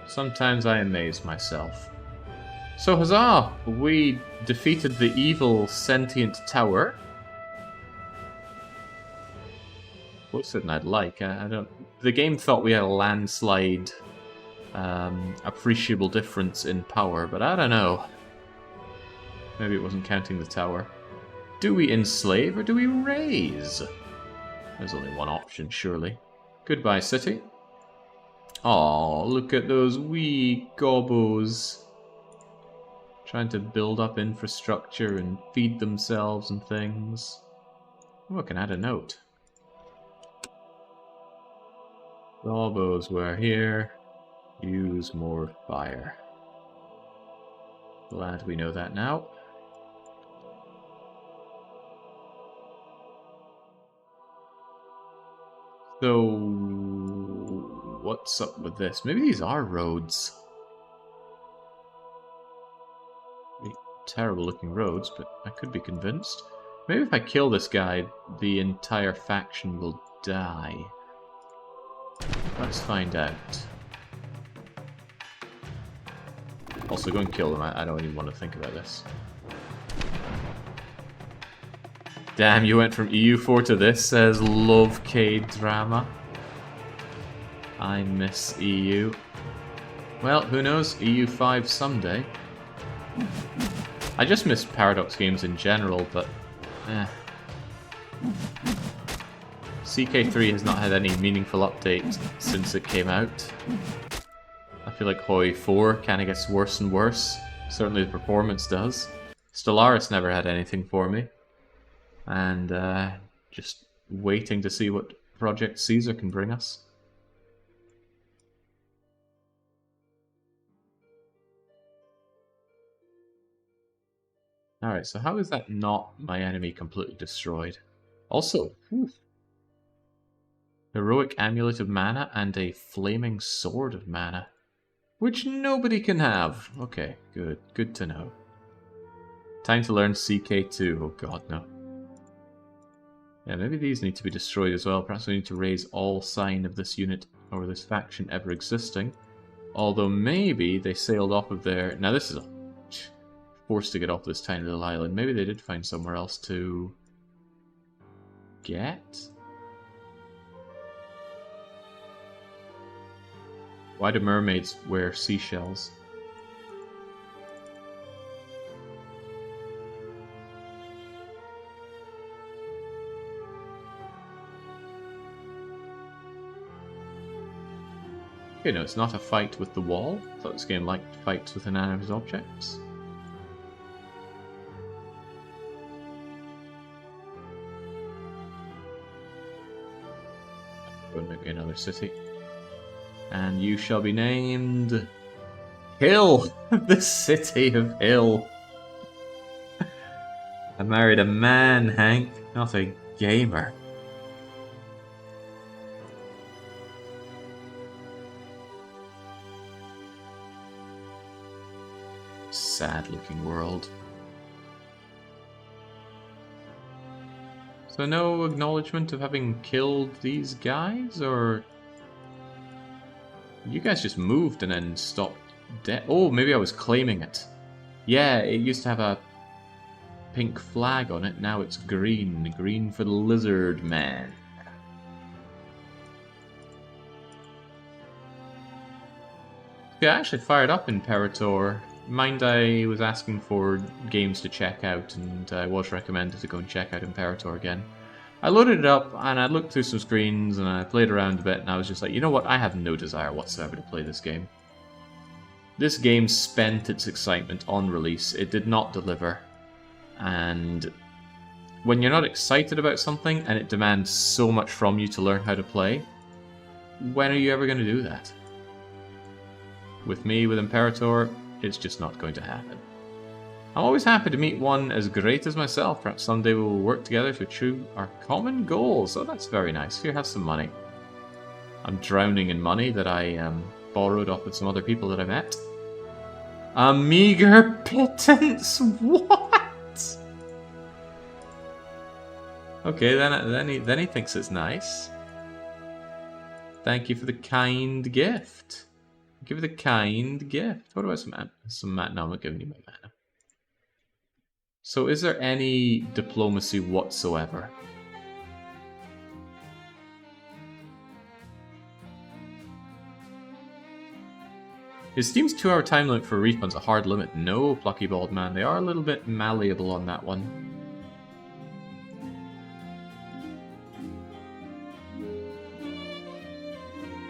Sometimes I amaze myself. So huzzah! We defeated the evil sentient tower. Closer than I'd like. I don't. The game thought we had a landslide, appreciable difference in power, but I don't know. Maybe it wasn't counting the tower. Do we enslave or do we raise? There's only one option, surely. Goodbye, city. Aw, look at those wee gobbos. Trying to build up infrastructure and feed themselves and things. Oh, I can add a note. Robos were here. Use more fire. Glad we know that now. So, what's up with this? Maybe these are roads. Terrible looking roads, but I could be convinced. Maybe if I kill this guy, the entire faction will die. Let's find out. Also, go and kill them. I don't even want to think about this. Damn, you went from EU4 to this, says Love K-Drama. I miss EU. Well, who knows? EU5 someday. I just miss Paradox games in general, but CK3 has not had any meaningful updates since it came out. I feel like Hoi 4 kind of gets worse and worse. Certainly the performance does. Stellaris never had anything for me. And just waiting to see what Project Caesar can bring us. Alright, so how is that not my enemy completely destroyed? Also, Heroic Amulet of Mana and a Flaming Sword of Mana. Which nobody can have. Okay, good. Good to know. Time to learn CK2. Oh god, no. Yeah, maybe these need to be destroyed as well. Perhaps we need to raise all sign of this unit or this faction ever existing. Although maybe they sailed off of there. Now this is a forced to get off this tiny little island. Maybe they did find somewhere else to get? Why do mermaids wear seashells? Okay, no, it's not a fight with the wall. I thought this game liked fights with inanimate objects. Maybe another city. And you shall be named Hill! The city of Hill. I married a man, Hank, not a gamer. Sad looking world. So no acknowledgement of having killed these guys, or... You guys just moved and then stopped dead. Oh, maybe I was claiming it. Yeah, it used to have a pink flag on it, now it's green. Green for the lizard man. Yeah, I actually fired up Imperator. Mind I was asking for games to check out, and I was recommended to go and check out Imperator again. I loaded it up, and I looked through some screens, and I played around a bit, and I was just like, you know what, I have no desire whatsoever to play this game. This game spent its excitement on release, it did not deliver, and when you're not excited about something, and it demands so much from you to learn how to play, when are you ever going to do that? With me, with Imperator, it's just not going to happen. I'm always happy to meet one as great as myself. Perhaps someday we will work together to achieve our common goals. Oh, that's very nice. Here, have some money. I'm drowning in money that I borrowed off of some other people that I met. A meager pittance? What? Okay, then he thinks it's nice. Thank you for the kind gift. Give it a kind gift. What about some mana? No, I'm not giving you my mana. So is there any diplomacy whatsoever? Is Steam's 2-hour time limit for refunds a hard limit? No, Plucky Bald Man. They are a little bit malleable on that one.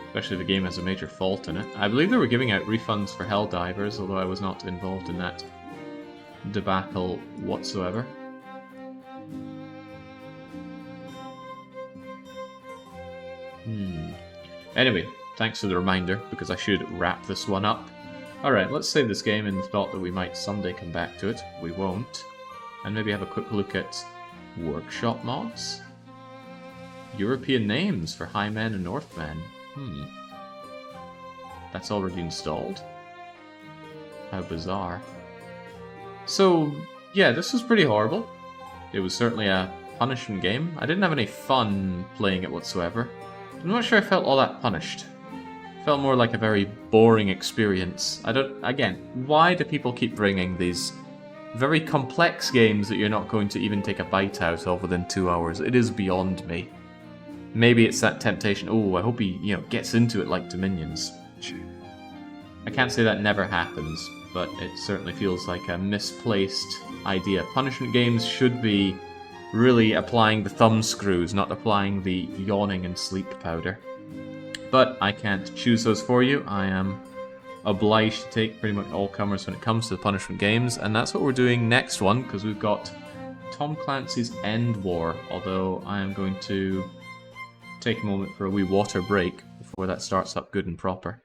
Especially if the game has a major fault in it. I believe they were giving out refunds for Helldivers, although I was not involved in that debacle whatsoever. Anyway, thanks for the reminder, because I should wrap this one up. Alright, let's save this game in the thought that we might someday come back to it. We won't. And maybe have a quick look at workshop mods? European names for Highman and Northmen. That's already installed. How bizarre. So, yeah, this was pretty horrible. It was certainly a punishment game. I didn't have any fun playing it whatsoever. I'm not sure I felt all that punished. It felt more like a very boring experience. Again, why do people keep bringing these very complex games that you're not going to even take a bite out of within 2 hours? It is beyond me. Maybe it's that temptation, oh, I hope he, gets into it like Dominions. I can't say that never happens, but it certainly feels like a misplaced idea. Punishment games should be really applying the thumb screws, not applying the yawning and sleep powder. But I can't choose those for you. I am obliged to take pretty much all comers when it comes to the punishment games, and that's what we're doing next one, because we've got Tom Clancy's End War, although I am going to take a moment for a wee water break before that starts up good and proper.